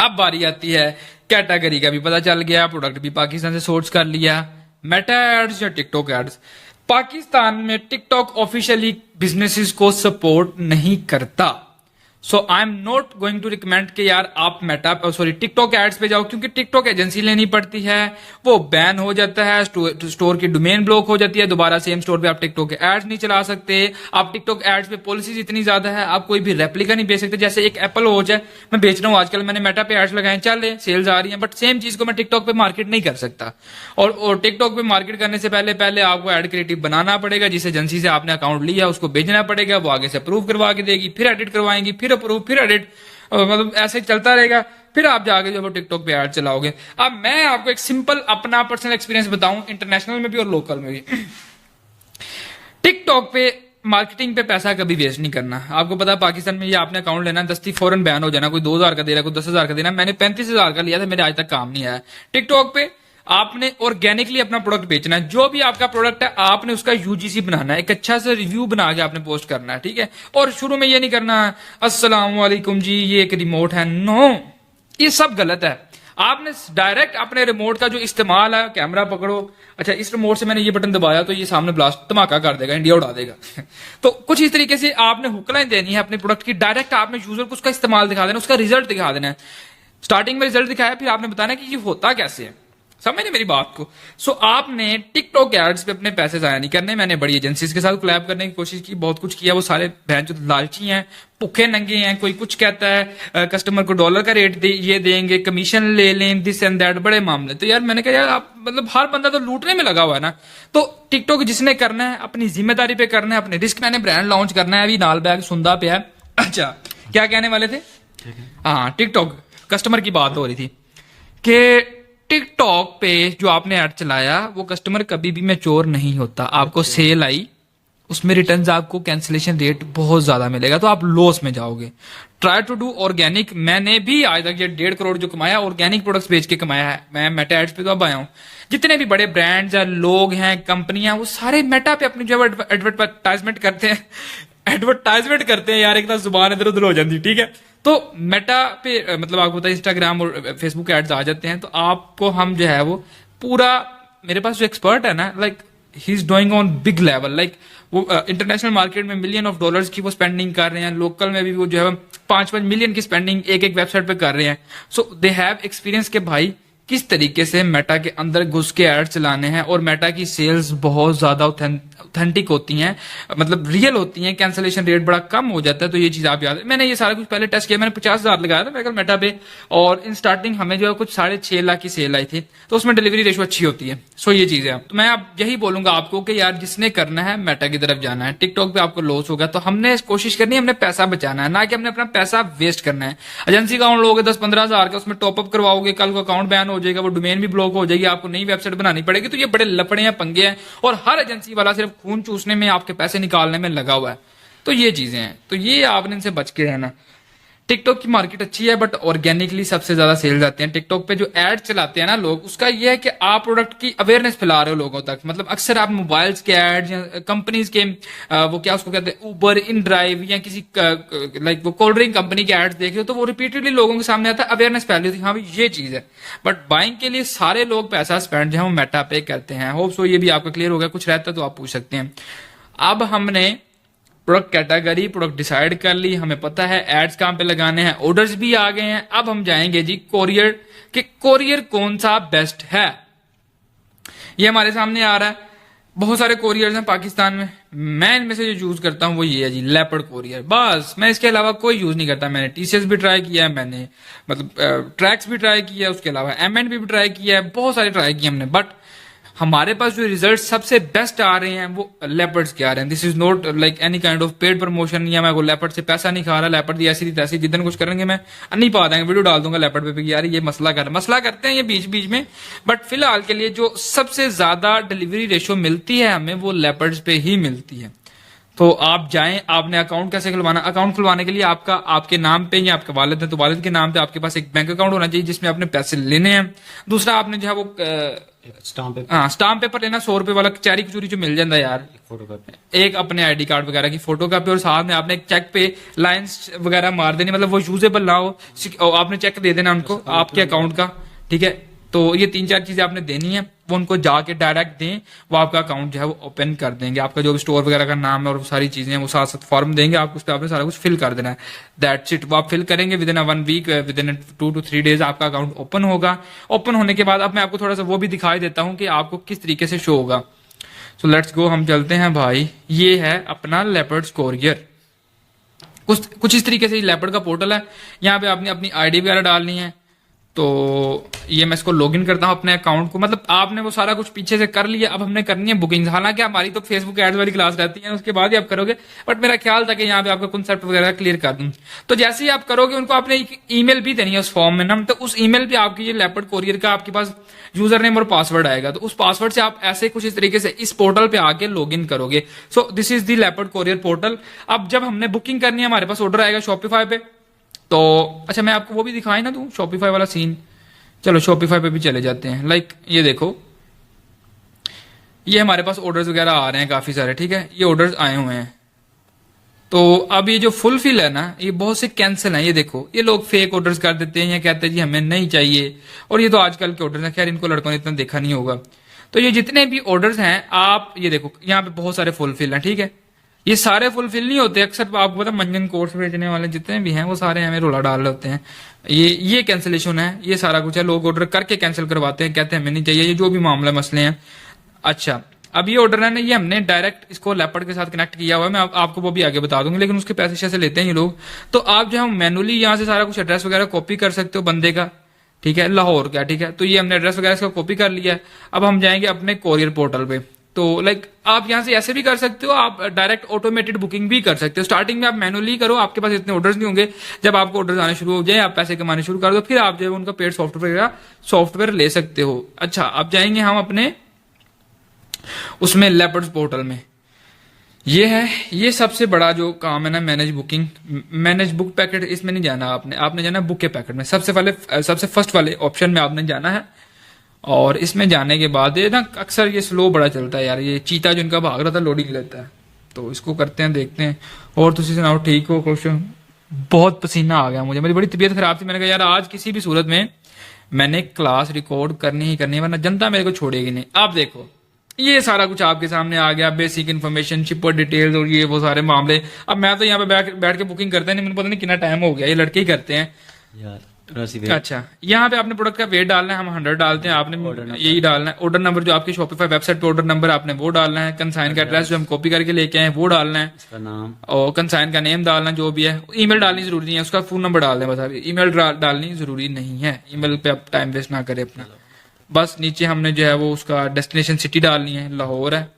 अब बारी आती है कैटेगरी का भी पता चल गया, प्रोडक्ट भी पाकिस्तान से सोर्स कर लिया, मेटा एड्स या टिकटॉक एड्स। पाकिस्तान में टिकटॉक ऑफिशियली बिजनेसेस को सपोर्ट नहीं करता। So I am not going to recommend कि यार आप मेटा टिकटॉक एड्स पे जाओ, क्योंकि टिकटॉक एजेंसी लेनी पड़ती है, वो बैन हो जाता है, स्टोर की डोमेन ब्लॉक हो जाती है, दोबारा सेम स्टोर पे आप टिकटॉक के एड्स नहीं चला सकते। आप टिकटॉक एड्स पे पॉलिसीज इतनी ज्यादा है, आप कोई भी रेप्लिका नहीं बेच सकते। जैसे एक एप्पल वॉच है, मैं बेच रहा हूँ आजकल, मैंने मेटा पे एड्स लगाए, चल सेल्स आ रही है, बट सेम चीज को मैं टिकटॉक पे मार्केट नहीं कर सकता। और टिकटॉक पे मार्केट करने से पहले आपको एड क्रिएटिव बनाना पड़ेगा, जिस एजेंसी से आपने अकाउंट लिया उसको भेजना पड़ेगा, वो आगे से अप्रूव करवा के देगी, फिर एडिट करवाएंगी, फिर अप्रूव, फिर एडिट, मतलब ऐसे चलता रहेगा, फिर आप जाके जो टिकटॉक पे ऐड चलाओगे। अब मैं आपको एक सिंपल अपना पर्सनल एक्सपीरियंस बताऊं, इंटरनेशनल में भी और लोकल में भी। टिकटॉक पे मार्केटिंग पे पैसा कभी वेस्ट नहीं करना। आपको पता है पाकिस्तान में ये आपने अकाउंट लेना, दस्ती फौरन बैन हो जाना, कोई 2000 का दे रहा है, कोई 10,000 का देना। मैंने 35,000 का लिया था, मेरे आज तक काम नहीं आया। टिकटॉक पे आपने ऑर्गेनिकली अपना प्रोडक्ट बेचना है, जो भी आपका प्रोडक्ट है आपने उसका यूजीसी बनाना है, एक अच्छा सा रिव्यू बना के आपने पोस्ट करना है, ठीक है। और शुरू में ये नहीं करना अस्सलाम वालेकुम जी ये एक रिमोट है, नो, ये सब गलत है। आपने डायरेक्ट अपने रिमोट का जो इस्तेमाल है, कैमरा पकड़ो, अच्छा इस रिमोट से मैंने ये बटन दबाया तो ये सामने ब्लास्ट धमाका कर देगा, इंडिया उड़ा देगा। तो कुछ इस तरीके से आपने हुकलाइन देनी है अपने प्रोडक्ट की, डायरेक्ट आपने यूजर को उसका इस्तेमाल दिखा देना, उसका रिजल्ट दिखा देना है। स्टार्टिंग में रिजल्ट दिखाया, फिर आपने बताना कि ये होता कैसे है, समझे मेरी बात को। सो आपने टिकटॉक एड्स पे अपने पैसे जाया नहीं करने। मैंने बड़ी एजेंसीज के साथ कोलैब करने की कोशिश की, बहुत कुछ किया, वो सारे बहन जो लालची हैं, भुखे नंगे हैं। कोई कुछ कहता है कस्टमर को डॉलर का रेट ये देंगे, कमीशन ले लें, दिस एंड दैट, बड़े मामले। तो यार मैंने कहा यार आप मतलब हर बंदा तो लूटने में लगा हुआ है ना। तो टिकटॉक जिसने करना है अपनी जिम्मेदारी पे करना है, अपने रिस्क। मैंने ब्रांड लॉन्च करना है, अभी नाल बैग सुंदा पे है। अच्छा क्या कहने वाले थे? हाँ, टिकटॉक कस्टमर की बात हो रही थी कि टिकटॉक पे जो आपने ऐड चलाया वो कस्टमर कभी भी मैच्योर नहीं होता। आपको सेल आई, उसमें रिटर्न्स आपको कैंसिलेशन रेट बहुत ज्यादा मिलेगा, तो आप लॉस में जाओगे। Try to do organic. मैंने भी आज तक ये 1.5 करोड़ जो कमाया ऑर्गेनिक प्रोडक्ट्स बेच के कमाया है। मैं मेटा एड्स पे तो अब आया हूँ। जितने भी बड़े ब्रांड्स या लोग हैं, कंपनियां, वो सारे मेटा पे अपनी जो एडवर्टाइजमेंट करते हैं यार, एक जुबान इधर उधर हो जाती, ठीक है। तो मेटा पे मतलब आपको पता है इंस्टाग्राम और फेसबुक एड्स आ जाते हैं, तो आपको हम जो है वो पूरा, मेरे पास जो एक्सपर्ट है ना, like he is doing on big level, like वो इंटरनेशनल मार्केट में $मिलियन की वो स्पेंडिंग कर रहे हैं, लोकल में भी वो जो है 5-5 मिलियन की स्पेंडिंग एक वेबसाइट पे कर रहे हैं। सो दे हैव एक्सपीरियंस के भाई किस तरीके से मेटा के अंदर घुस के एड चलाने हैं। और मेटा की सेल्स बहुत ज्यादा ऑथेंटिक होती हैं, मतलब रियल होती हैं, कैंसिलेशन रेट बड़ा कम हो जाता है। तो ये चीज आप याद है, मैंने ये सारा कुछ पहले टेस्ट किया, मैंने 50,000 लगाया था मेरे कल मेटा पे, और इन स्टार्टिंग हमें जो है कुछ 6.5 लाख की सेल आई थी, तो उसमें डिलीवरी रेशो अच्छी होती है। सो ये चीज है। तो मैं अब यही बोलूंगा आपको कि यार जिसने करना है मेटा की तरफ जाना है। टिकटॉक पे आपको लॉस होगा तो हमने कोशिश करनी है, हमने पैसा बचाना है, ना कि हमने अपना पैसा वेस्ट करना है। एजेंसी अकाउंट लोगे 10-15 हजार का, उसमें टॉपअप करवाओगे, कल को अकाउंट बैन हो जाएगा, वो डोमेन भी ब्लॉक हो जाएगी, आपको नई वेबसाइट बनानी पड़ेगी। तो ये बड़े लफड़े हैं, पंगे हैं, और हर एजेंसी वाला सिर्फ खून चूसने में, आपके पैसे निकालने में लगा हुआ है। तो ये चीजें हैं, तो ये आपने इनसे बच के रहना। टिकटॉक की मार्केट अच्छी है, बट ऑर्गेनिकली सबसे ज्यादा सेल्स आते हैं। टिकटॉक पे जो एड चलाते हैं ना लोग, उसका ये है कि आप प्रोडक्ट की अवेयरनेस फैला रहे हो लोगों तक। मतलब अक्सर आप मोबाइल्स के एड या कंपनीज के वो क्या उसको कहते हैं, उबर, इन ड्राइव, या किसी लाइक वो कोल्ड ड्रिंक कंपनी के एड्स देख रहे हो, तो वो रिपीटेडली लोगों के सामने आता है, अवेयरनेस फैली होती है, हाँ भाई ये चीज है। बट बाइंग के लिए सारे लोग पैसा स्पेंड जो है वो मेटा पे करते हैं। होप सो ये भी आपका क्लियर हो गया। कुछ रहता तो आप पूछ सकते हैं। अब हमने प्रोडक्ट कैटेगरी, प्रोडक्ट डिसाइड कर ली, हमें पता है एड्स कहां पे लगाने हैं, ऑर्डर्स भी आ गए हैं। अब हम जाएंगे जी कोरियर कि कोरियर कौन सा बेस्ट है। ये हमारे सामने आ रहा है बहुत सारे कोरियर्स हैं पाकिस्तान में, मैं इनमें से जो यूज करता हूँ वो ये है जी, लेपर्ड कोरियर। बस मैं इसके अलावा कोई यूज नहीं करता। मैंने टीसीएस भी ट्राई किया है, मैंने मतलब ट्रैक्स भी ट्राई किया है, उसके अलावा एमएनबी भी ट्राई किया है, बहुत सारे ट्राई किए हमने, बट हमारे पास जो रिजल्ट सबसे बेस्ट आ रहे हैं वो लेपर्ड्स के आ रहे हैं। This is not like any kind of paid promotion, या मैं वो लेपर्ड से पैसा नहीं खा रहा, लेपर्ड दी ऐसी थी तैसी, जितने कुछ करेंगे मैं नहीं पा देंगे, वीडियो डाल दूंगा लेपर्ड पे भी यार ये मसला करते हैं ये बीच बीच में। बट फिलहाल के लिए जो सबसे ज्यादा डिलीवरी रेशियो मिलती है हमें वो लेपर्ड्स पे ही मिलती है। तो आप जाएं, आपने अकाउंट कैसे खुलवाना, अकाउंट खुलवाने के लिए आपका आपके नाम पे या आपके वालिद है तो वालिद के नाम पे आपके पास एक बैंक अकाउंट होना चाहिए जिसमें आपने पैसे लेने हैं। दूसरा आपने जो है वो स्टाम्प पेपर लेना, 100 रुपए वाला चैरी कचूरी जो मिल जाता है यार, एक अपने आईडी कार्ड वगैरह की फोटो कॉपी, और साथ में आपने एक चेक पे लाइंस वगैरह मार देनी, मतलब वो यूजेबल ना हो, आपने चेक दे देना उनको आपके अकाउंट का, ठीक है। तो ये 3-4 चीजें आपने देनी है, वो उनको जाके डायरेक्ट दें, वो आपका अकाउंट जो है वो ओपन कर देंगे। आपका जो भी स्टोर वगैरह का नाम है और सारी चीजें हैं वो साथ साथ फॉर्म देंगे, आप उस पर आपने सारा कुछ फिल कर देना है, दैट्स इट। वो आप फिल करेंगे, within 1 week, within 2 to 3 days आपका अकाउंट ओपन होगा। ओपन होने के बाद अब मैं आपको थोड़ा सा वो भी दिखाई देता हूँ कि आपको किस तरीके से शो होगा। सो लेट्स गो, हम चलते हैं भाई। ये है अपना लेपर्ड्स कोरियर, कुछ इस तरीके से लेपर्ड का पोर्टल है। यहाँ पे आपने अपनी आईडी वगैरह डालनी है, तो ये मैं इसको लॉगिन करता हूँ अपने अकाउंट को, मतलब आपने वो सारा कुछ पीछे से कर लिया, अब हमने करनी है बुकिंग। हालांकि हमारी तो फेसबुक एड्स वाली क्लास रहती है, उसके बाद ही आप करोगे, बट मेरा ख्याल था कि यहाँ पे आपका कॉन्सेप्ट वगैरह क्लियर कर दूं। तो जैसे ही आप करोगे उनको आपने एक ईमेल भी देनी है उस फॉर्म में ना, तो उस ईमेल पे आपकी ये लेपर्ड कोरियर का आपके पास यूजर नेम और पासवर्ड आएगा, तो उस पासवर्ड से आप ऐसे कुछ इस तरीके से इस पोर्टल पे आके लॉग इन करोगे। So this is the leopard courier portal. अब जब हमने बुकिंग करनी है, हमारे पास ऑर्डर आएगा शॉपिफाई पे, तो अच्छा मैं आपको वो भी दिखाई ना दूं शॉपिफाई वाला सीन। चलो शॉपिफाई पे भी चले जाते हैं। लाइक ये देखो, ये हमारे पास ऑर्डर्स वगैरह आ रहे हैं काफी सारे, ठीक है, ये ऑर्डर्स आए हुए हैं। तो अब ये जो फुलफिल है ना, ये बहुत से कैंसिल हैं। ये देखो, ये लोग फेक ऑर्डर्स कर देते हैं या कहते हैं जी हमें नहीं चाहिए, और ये तो आजकल के ऑर्डर्स हैं, खैर इनको लड़कों ने इतना देखा नहीं होगा। तो ये जितने भी ऑर्डर्स हैं, आप ये देखो यहाँ पे बहुत सारे फुलफिल हैं, ठीक है। ये सारे फुलफिल नहीं होते, अक्सर आपको पता मंजन कोर्स बेचने वाले जितने भी हैं वो सारे हमें रोला डाल रहे होते हैं। ये कैंसिलेशन है, ये सारा कुछ है, लोग ऑर्डर करके कैंसिल करवाते हैं, कहते हैं हमें नहीं चाहिए, ये जो भी मामला मसले हैं। अच्छा, अब ये ऑर्डर है ना, ये हमने डायरेक्ट इसको लेपर्ड के साथ कनेक्ट किया हुआ है, मैं आपको वो भी आगे बता दूंगी, लेकिन उसके पैसे शैसे लेते हैं ये लोग। तो आप जो है मैनुअली यहाँ से सारा कुछ एड्रेस वगैरह कॉपी कर सकते हो बंदे का, ठीक है, लाहौर का, ठीक है। तो ये हमने एड्रेस वगैरह इसका कॉपी कर लिया है। अब हम जाएंगे अपने कोरियर पोर्टल पे, तो लाइक आप यहां से ऐसे भी कर सकते हो, आप डायरेक्ट ऑटोमेटेड बुकिंग भी कर सकते हो। स्टार्टिंग में आप मैनुअली करो, आपके पास इतने ऑर्डर्स नहीं होंगे, जब आपको ऑर्डर्स आने शुरू हो जाए, आप पैसे कमाने शुरू कर दो, फिर आप जो है उनका पेड सॉफ्टवेयर ले सकते हो। अच्छा, अब जाएंगे हम अपने उसमें लेपर्ड्स पोर्टल में। ये है, ये सबसे बड़ा जो काम है ना, मैनेज बुक पैकेट, इसमें नहीं जाना आपने जाना बुक के पैकेट में, सबसे फर्स्ट वाले ऑप्शन में आपने जाना है। और इसमें जाने के बाद ये ना अक्सर ये स्लो बड़ा चलता है यार, ये चीता जो इनका भाग रहा था लोडिंग लेता है, तो इसको करते हैं, देखते हैं। और तुम सुनाओ, ठीक हो, खुश हो? बहुत पसीना आ गया मुझे, मेरी बड़ी तबीयत खराब थी, मैंने कहा यार आज किसी भी सूरत में मैंने क्लास रिकॉर्ड करनी ही करनी है, वरना जनता मेरे को छोड़ेगी नहीं। आप देखो, ये सारा कुछ आपके सामने आ गया, बेसिक इन्फॉर्मेशन, शिपर डिटेल्स और ये वो सारे मामले। अब मैं तो यहाँ पे बैठ के बुकिंग करते हैं, मुझे पता नहीं कितना टाइम हो गया, ये लड़के ही करते हैं यार। अच्छा, यहाँ पे आपने प्रोडक्ट का वेट डालना है, हम 100 डालते हैं, आपने यही डालना है। ऑर्डर नंबर जो आपकी शॉपिफाई वेबसाइट पे ऑर्डर नंबर आपने वो डालना है। कंसाइन का एड्रेस जो हम कॉपी करके लेके आए वो डालना है, इसका नाम और कंसाइन का नेम डालना जो भी है। ईमेल डालनी जरूरी नहीं है, उसका फोन नंबर डाल दें बस, अभी ईमेल डालनी जरूरी नहीं है, ईमेल पे आप टाइम वेस्ट ना करें अपना। बस नीचे हमने जो है वो उसका डेस्टिनेशन सिटी डालनी है, लाहौर है,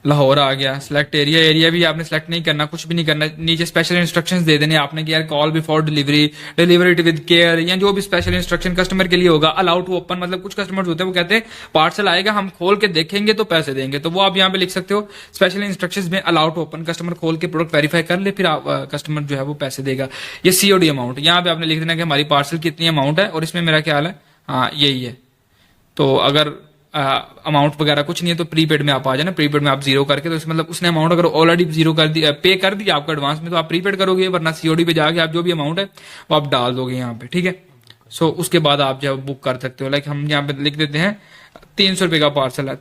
लाहौर आ गया। सिलेक्ट एरिया भी आपने सिलेक्ट नहीं करना, कुछ भी नहीं करना। नीचे स्पेशल इंस्ट्रक्शंस दे देने आपने कि यार call before delivery with care, या जो भी स्पेशल इंस्ट्रक्शन कस्टमर के लिए होगा। अलाउ टू ओपन, मतलब कुछ कस्टमर्स होते हैं वो कहते हैं पार्सल आएगा हम खोल के देखेंगे तो पैसे देंगे, तो वो आप यहाँ पे लिख सकते हो स्पेशल इंस्ट्रक्शंस में अलाउ टू ओपन, कस्टमर खोल के प्रोडक्ट वेरीफाई कर ले, फिर कस्टमर जो है वो पैसे देगा। ये सीओडी अमाउंट, यहाँ पे आपने लिख देना कि हमारी पार्सल कितनी अमाउंट है, और इसमें मेरा ख्याल है हाँ यही है। तो अगर अमाउंट वगैरह कुछ नहीं है तो प्रीपेड में आप आ जाना, प्रीपेड में आप जीरो करके, तो इसमें मतलब उसने अमाउंट अगर ऑलरेडी जीरो कर दिया, पे कर दिया आपको एडवांस में, तो आप प्रीपेड करोगे, वरना सीओडी पे जाके आप जो भी अमाउंट है वो आप डाल दोगे यहाँ पे, ठीक है। सो उसके बाद आप जो बुक कर सकते हो। लाइक हम यहाँ पे लिख देते हैं 300 रुपए का पार्सल है,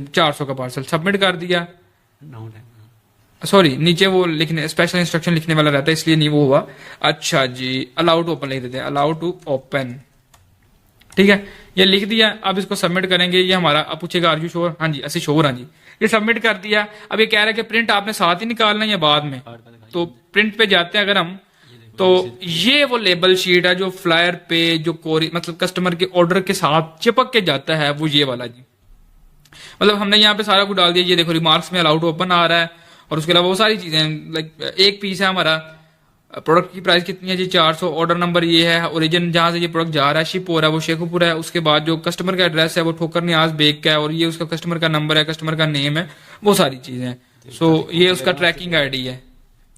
400 का पार्सल सबमिट कर दिया। सॉरी, नीचे वो लिखने स्पेशल इंस्ट्रक्शन लिखने वाला रहता है, इसलिए नहीं वो हुआ। अच्छा जी, अलाउ टू ओपन लिख देते हैं, अलाउ टू ओपन, ठीक है, ये लिख दिया, अब इसको सबमिट करेंगे। ये हमारा, अब पूछेगा आर यू श्योर, हाँ जी ऐसे श्योर, हाँ जी, ये सबमिट कर दिया। अब ये कह रहा है कि प्रिंट आपने साथ ही निकालना है या बाद में, तो प्रिंट पे जाते हैं अगर हम, तो ये वो लेबल शीट है जो फ्लायर पे जो कोरी मतलब कस्टमर के ऑर्डर के साथ चिपक के जाता है, वो ये वाला जी। मतलब हमने यहाँ पे सारा कुछ डाल दिया, ये देखो रिमार्क्स में अलाउड ओपन आ रहा है, और उसके अलावा वो सारी चीजें, लाइक एक पीस है हमारा, प्रोडक्ट की प्राइस कितनी है जी 400, ऑर्डर नंबर ये है, ओरिजिन जहां से ये प्रोडक्ट जा रहा है शिप हो रहा है वो शेखुपुर है, उसके बाद जो कस्टमर का एड्रेस है वो ठोकर न्याज बेग का है, और ये उसका कस्टमर का नंबर है, कस्टमर का नेम है, वो सारी चीजें। सो ये उसका ट्रैकिंग आईडी है,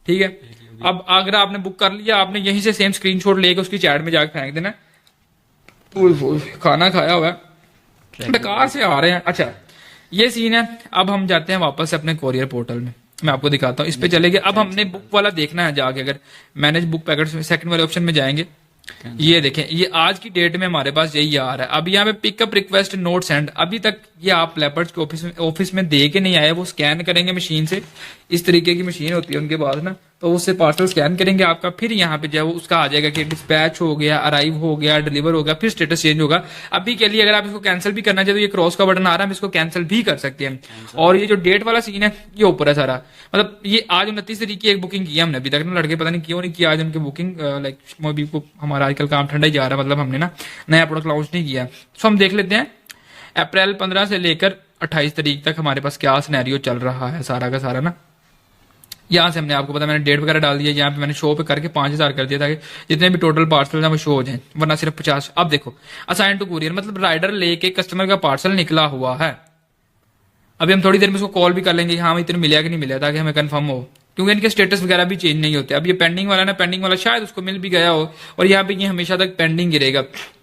ठीक है। अब अगर आपने बुक कर लिया, आपने यहीं से सेम स्क्रीनशॉट लेके उसकी चैट में जाकर फेंक देना। खाना खाया हुआ है, बेकार से आ रहे हैं। अच्छा ये सीन है। अब हम जाते हैं वापस से अपने कोरियर पोर्टल में, मैं आपको दिखाता हूँ, इस पे चले गए। अब हमने बुक वाला देखना है जाके, अगर मैनेज बुक पैकेट्स में सेकंड वाले ऑप्शन में जाएंगे, ये देखें, ये आज की डेट में हमारे पास यही आ रहा है। अब यहाँ पे पिकअप रिक्वेस्ट नोट सेंड, अभी तक ये आप लेपर्ड्स के ऑफिस में दे के नहीं आए, वो स्कैन करेंगे मशीन से, इस तरीके की मशीन होती है उनके पास ना, तो उससे पार्सल स्कैन करेंगे आपका, फिर यहाँ पे जो उसका आ जाएगा कि डिस्पैच हो गया, अराइव हो गया, डिलीवर हो गया, फिर स्टेटस चेंज होगा। अभी के लिए अगर आप इसको कैंसिल भी करना चाहे तो ये क्रॉस का बटन आ रहा है, हम इसको कैंसिल भी कर सकते हैं। और ये जो डेट वाला सीन है ये ऊपर है सारा, मतलब ये आज 29 तारीख की एक बुकिंग की हमने, अभी तक ना लड़के पता नहीं क्यों नहीं किया आज उनकी बुकिंग, लाइक मोबी को हमारा आजकल काम ठंडा ही जा रहा है, मतलब हमने ना नया प्रोडक्ट लॉन्च नहीं किया। सो हम देख लेते हैं अप्रैल 15 से लेकर 28 तारीख तक हमारे पास क्या सिनेरियो चल रहा है सारा का सारा ना। यहाँ से हमने आपको पता, मैंने डेट वगैरह डाल दिया, यहाँ पे मैंने शो पे करके 5000 कर दिया ताकि जितने भी टोटल पार्सल हैं वो शो हो जाए, वरना सिर्फ 50। अब देखो असाइन टू कुरियर, मतलब राइडर लेके कस्टमर का पार्सल निकला हुआ है। अभी हम थोड़ी देर में उसको कॉल भी कर लेंगे कि हाँ इतने मिला कि नहीं मिला, ताकि हमें कंफर्म हो, क्योंकि इनके स्टेटस वगैरह भी चेंज नहीं होते। अब ये पेंडिंग वाला ना, पेंडिंग वाला शायद उसको मिल भी गया हो, और यहाँ पे ये हमेशा तक पेंडिंग गिरेगा।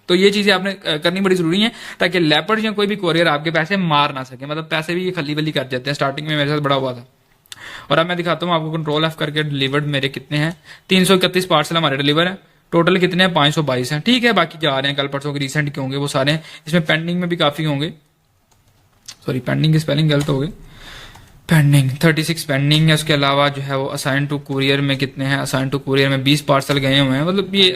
तो ये चीजें आपने करनी बड़ी जरूरी है, ताकि लेपर्ड या कोई भी कोरियर आपके पैसे मार ना सके, मतलब पैसे भी ये खली बली कर जाते हैं। स्टार्टिंग में मेरे साथ बड़ा हुआ था। और अब मैं दिखाता हूँ आपको, कंट्रोल एफ करके डिलीवर्ड मेरे कितने हैं, 331 पार्सल हमारे डिलीवर है, टोटल कितने हैं 522 हैं, ठीक है। बाकी जा रहे हैं, कल परसों के रिसेंट के होंगे वो सारे हैं, इसमें पेंडिंग में भी काफी होंगे, सॉरी पेंडिंग की स्पेलिंग गलत हो गई, पेंडिंग 36 पेंडिंग है। उसके अलावा जो है वो असाइन टू कुरियर में कितने हैं, असाइन टू कुरियर में 20 पार्सल गए हुए हैं, मतलब ये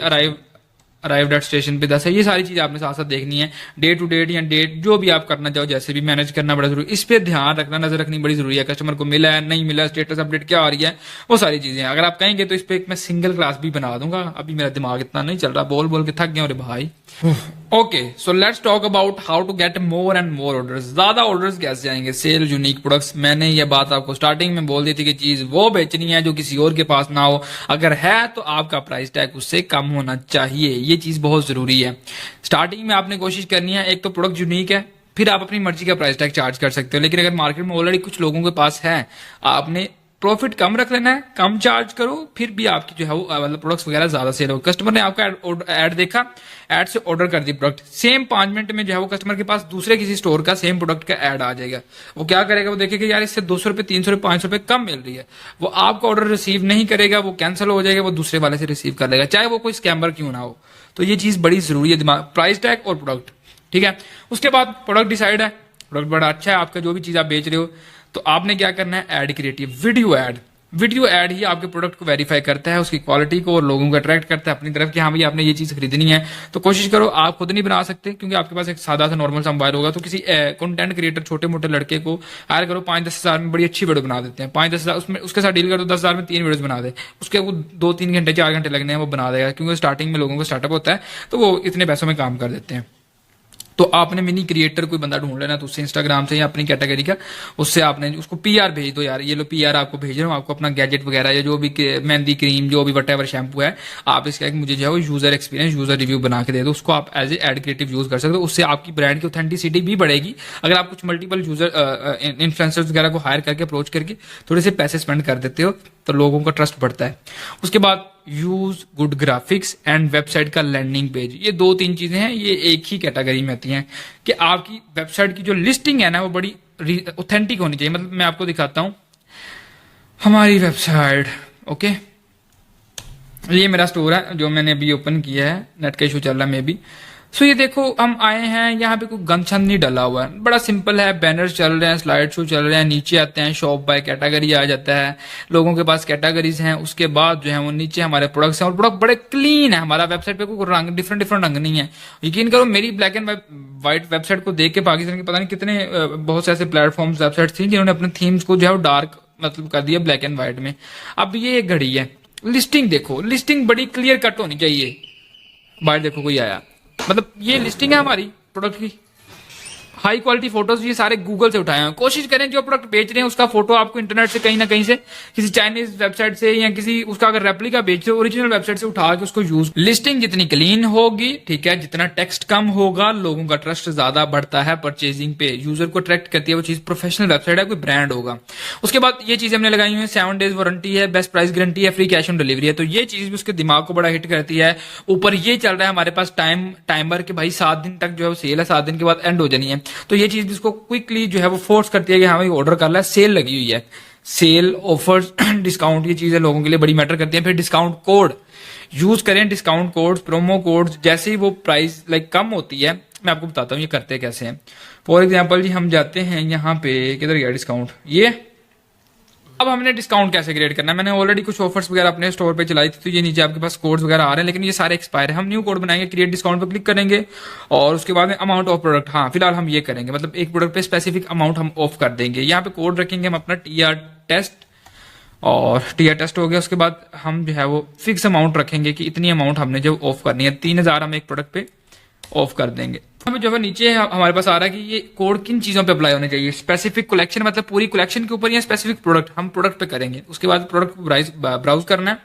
अराइव्ड एट स्टेशन पे 10 है। ये सारी चीज आपने साथ साथ देखनी है, डे टू डेट या डेट जो भी आप करना चाहो, जैसे भी मैनेज करना बड़ा जरूरी, इस पे ध्यान रखना, नजर रखनी बड़ी जरूरी है। कस्टमर को मिला है नहीं मिला, स्टेटस अपडेट क्या आ रही है, वो सारी चीजें अगर आप कहेंगे तो इस पे एक मैं सिंगल क्लास भी बना दूंगा। अभी मेरा दिमाग इतना नहीं चल रहा, बोल बोल के थक गया अरे भाई। Okay so let's talk about how to get more and more orders. ज्यादा ऑर्डर्स कैसे आएंगे, सेल यूनिक प्रोडक्ट्स। मैंने ये बात आपको स्टार्टिंग में बोल दी थी कि चीज वो बेचनी है जो किसी और के पास ना हो, अगर है तो आपका प्राइस टैग उससे कम होना चाहिए, ये चीज बहुत जरूरी है। स्टार्टिंग में आपने कोशिश करनी है, एक तो प्रोडक्ट यूनिक है, फिर आप अपनी मर्जी का प्राइस टैग चार्ज कर सकते हो। लेकिन अगर मार्केट में ऑलरेडी कुछ लोगों के पास है, आपने प्रॉफिट कम रख लेना है, कम चार्ज करो, फिर भी आपकी जो है वो मतलब प्रोडक्ट्स वगैरह ज्यादा सेल हो। कस्टमर ने आपका ऐड देखा, ऐड से ऑर्डर कर दी प्रोडक्ट, सेम 5 मिनट में जो है वो कस्टमर के पास दूसरे किसी स्टोर का सेम प्रोडक्ट का ऐड आ जाएगा। वो क्या करेगा, वो देखेगा यार इससे 200 रुपए 300 रुपए 500 रुपए कम मिल रही है, वो आपका ऑर्डर रिसीव नहीं करेगा, वो कैंसिल हो जाएगा, वो दूसरे वाले से रिसीव कर लेगा, चाहे वो कोई स्कैमर क्यों ना हो। तो ये चीज बड़ी जरूरी है, दिमाग, प्राइस टैग और प्रोडक्ट, ठीक है। उसके बाद प्रोडक्ट डिसाइड है, प्रोडक्ट बड़ा अच्छा है आपका, जो भी चीज आप बेच रहे हो, तो आपने क्या करना है, ad creative video ad. Video ad ही आपके प्रोडक्ट को वेरीफाई करता है, उसकी क्वालिटी को, और लोगों को अट्रैक्ट करता है अपनी तरफ कि हाँ भाई आपने ये चीज खरीदनी है। तो कोशिश करो, आप खुद नहीं बना सकते क्योंकि आपके पास एक सादा सा नॉर्मल सा मोबाइल होगा, तो किसी कंटेंट क्रिएटर छोटे मोटे लड़के को हायर करो, 5-10 हजार में बड़ी अच्छी वीडियो बना देते हैं, 5-10 हजार उसमें उसके साथ डील करो, 10 हजार में 3 वीडियोस बना दे, उसके वो 2-3 घंटे 4 घंटे लगने हैं, वो बना देगा, क्योंकि स्टार्टिंग में लोगों को स्टार्टअप होता है तो वो इतने पैसों में काम कर देते हैं। तो आपने मिनी क्रिएटर कोई बंदा ढूंढ लेना, तो उससे इंस्टाग्राम से या अपनी कैटेगरी का, उससे आपने उसको पीआर भेज दो, यार ये लो पीआर आपको भेज रहा हूँ, आपको अपना गैजेट वगैरह या जो भी मेहंदी क्रीम जो भी वटेवर शैम्पू है, आप इसका मुझे जो है वो यूजर एक्सपीरियंस यूजर रिव्यू बना के दे दो, उसको आप as a ad creative use कर सकते हो। उससे आपकी ब्रांड की ऑथेंटिसिटी भी बढ़ेगी। अगर आप कुछ मल्टीपल यूजर इन्फ्लुएंसर्स वगैरह को हायर करके अप्रोच करके थोड़े से पैसे स्पेंड कर देते हो, तो लोगों का ट्रस्ट बढ़ता है। उसके बाद use good graphics and website का लैंडिंग पेज, ये 2-3 चीजें हैं, ये एक ही कैटेगरी में आती हैं कि आपकी वेबसाइट की जो लिस्टिंग है ना वो बड़ी ऑथेंटिक होनी चाहिए। मतलब मैं आपको दिखाता हूं हमारी वेबसाइट, ओके, ये मेरा स्टोर है जो मैंने अभी ओपन किया है, नेट का इशू चल रहा है मे भी, सो ये देखो हम आए हैं, यहाँ पे कोई गंद छंद नहीं डला हुआ है, बड़ा सिंपल है। बैनर्स चल रहे हैं, स्लाइड शो चल रहे हैं, नीचे आते हैं शॉप बाय कैटेगरी आ जाता है, लोगों के पास कैटेगरीज हैं। उसके बाद जो है वो नीचे हमारे प्रोडक्ट्स हैं और प्रोडक्ट बड़े क्लीन है। हमारा वेबसाइट पे कोई रंग डिफरेंट डिफरेंट रंग नहीं है। यकीन करो मेरी ब्लैक एंड व्हाइट वेबसाइट को देख के पाकिस्तान के पता नहीं कितने बहुत से ऐसे प्लेटफॉर्म्स वेबसाइट थी जिन्होंने अपने थीम्स को जो है डार्क मतलब कर दिया ब्लैक एंड व्हाइट में। अब ये एक घड़ी है, लिस्टिंग देखो, लिस्टिंग बड़ी क्लियर कट होनी चाहिए। बाहर देखो कोई आया, मतलब ये लिस्टिंग है हमारी प्रोडक्ट की, हाई क्वालिटी फोटोज ये सारे गूगल से उठाए हैं। कोशिश करें जो प्रोडक्ट बेच रहे हैं उसका फोटो आपको इंटरनेट से कहीं ना कहीं से, किसी चाइनीज वेबसाइट से या किसी उसका अगर रेप्लिका बेच रहे हो ओरिजिनल वेबसाइट से उठा के उसको यूज। लिस्टिंग जितनी क्लीन होगी, ठीक है, जितना टेक्स्ट कम होगा, लोगों का ट्रस्ट ज्यादा बढ़ता है परचेजिंग पे, यूजर को अट्रैक्ट करती है वो चीज। प्रोफेशनल वेबसाइट है, कोई ब्रांड होगा। उसके बाद ये चीज हमने लगाई हुई है, 7 डेज वारंटी है, बेस्ट प्राइस गारंटी है, फ्री कैश ऑन डिलीवरी है। तो ये चीज भी उसके दिमाग को बड़ा हिट करती है। ऊपर ये चल रहा है हमारे पास टाइमर के भाई 7 दिन तक जो है सेल है, 7 दिन के बाद एंड हो जानी है। तो ये चीज इसको क्विकली जो है वो फोर्स करती है कि हाँ भाई ऑर्डर कर ला, सेल लगी हुई है। सेल, ऑफर्स, डिस्काउंट, ये चीजें लोगों के लिए बड़ी मैटर करती हैं। फिर डिस्काउंट कोड यूज करें, डिस्काउंट कोड्स, प्रोमो कोड्स। जैसे ही वो प्राइस कम होती है, मैं आपको बताता हूँ ये करते कैसे हैं। फॉर एग्जाम्पल जी हम जाते हैं यहाँ पे, किधर गया डिस्काउंट, ये। अब हमने डिस्काउंट कैसे क्रिएट करना है, मैंने ऑलरेडी कुछ ऑफर्स वगैरह अपने स्टोर पे चलाई थी, तो ये नीचे आपके पास कोड्स वगैरह आ रहे हैं, लेकिन ये सारे एक्सपायर है। हम न्यू कोड बनाएंगे, क्रिएट डिस्काउंट पे क्लिक करेंगे और उसके बाद में अमाउंट ऑफ प्रोडक्ट, हाँ फिलहाल हम ये करेंगे, मतलब एक प्रोडक्ट पे स्पेसिफिक अमाउंट हम ऑफ कर देंगे। यहाँ पे कोड रखेंगे हम अपना TR टेस्ट, और TR टेस्ट हो गया। उसके बाद हम जो है वो फिक्स अमाउंट रखेंगे कि इतनी अमाउंट हमने जो ऑफ करनी है, 3000 हम एक प्रोडक्ट पे ऑफ कर देंगे। हमें जो है नीचे हमारे पास आ रहा है कि ये कोड किन चीजों पे अप्लाई होने चाहिए। स्पेसिफिक कलेक्शन मतलब पूरी कलेक्शन के ऊपर, या स्पेसिफिक प्रोडक्ट, हम प्रोडक्ट पे करेंगे। उसके बाद प्रोडक्ट ब्राउज करना है,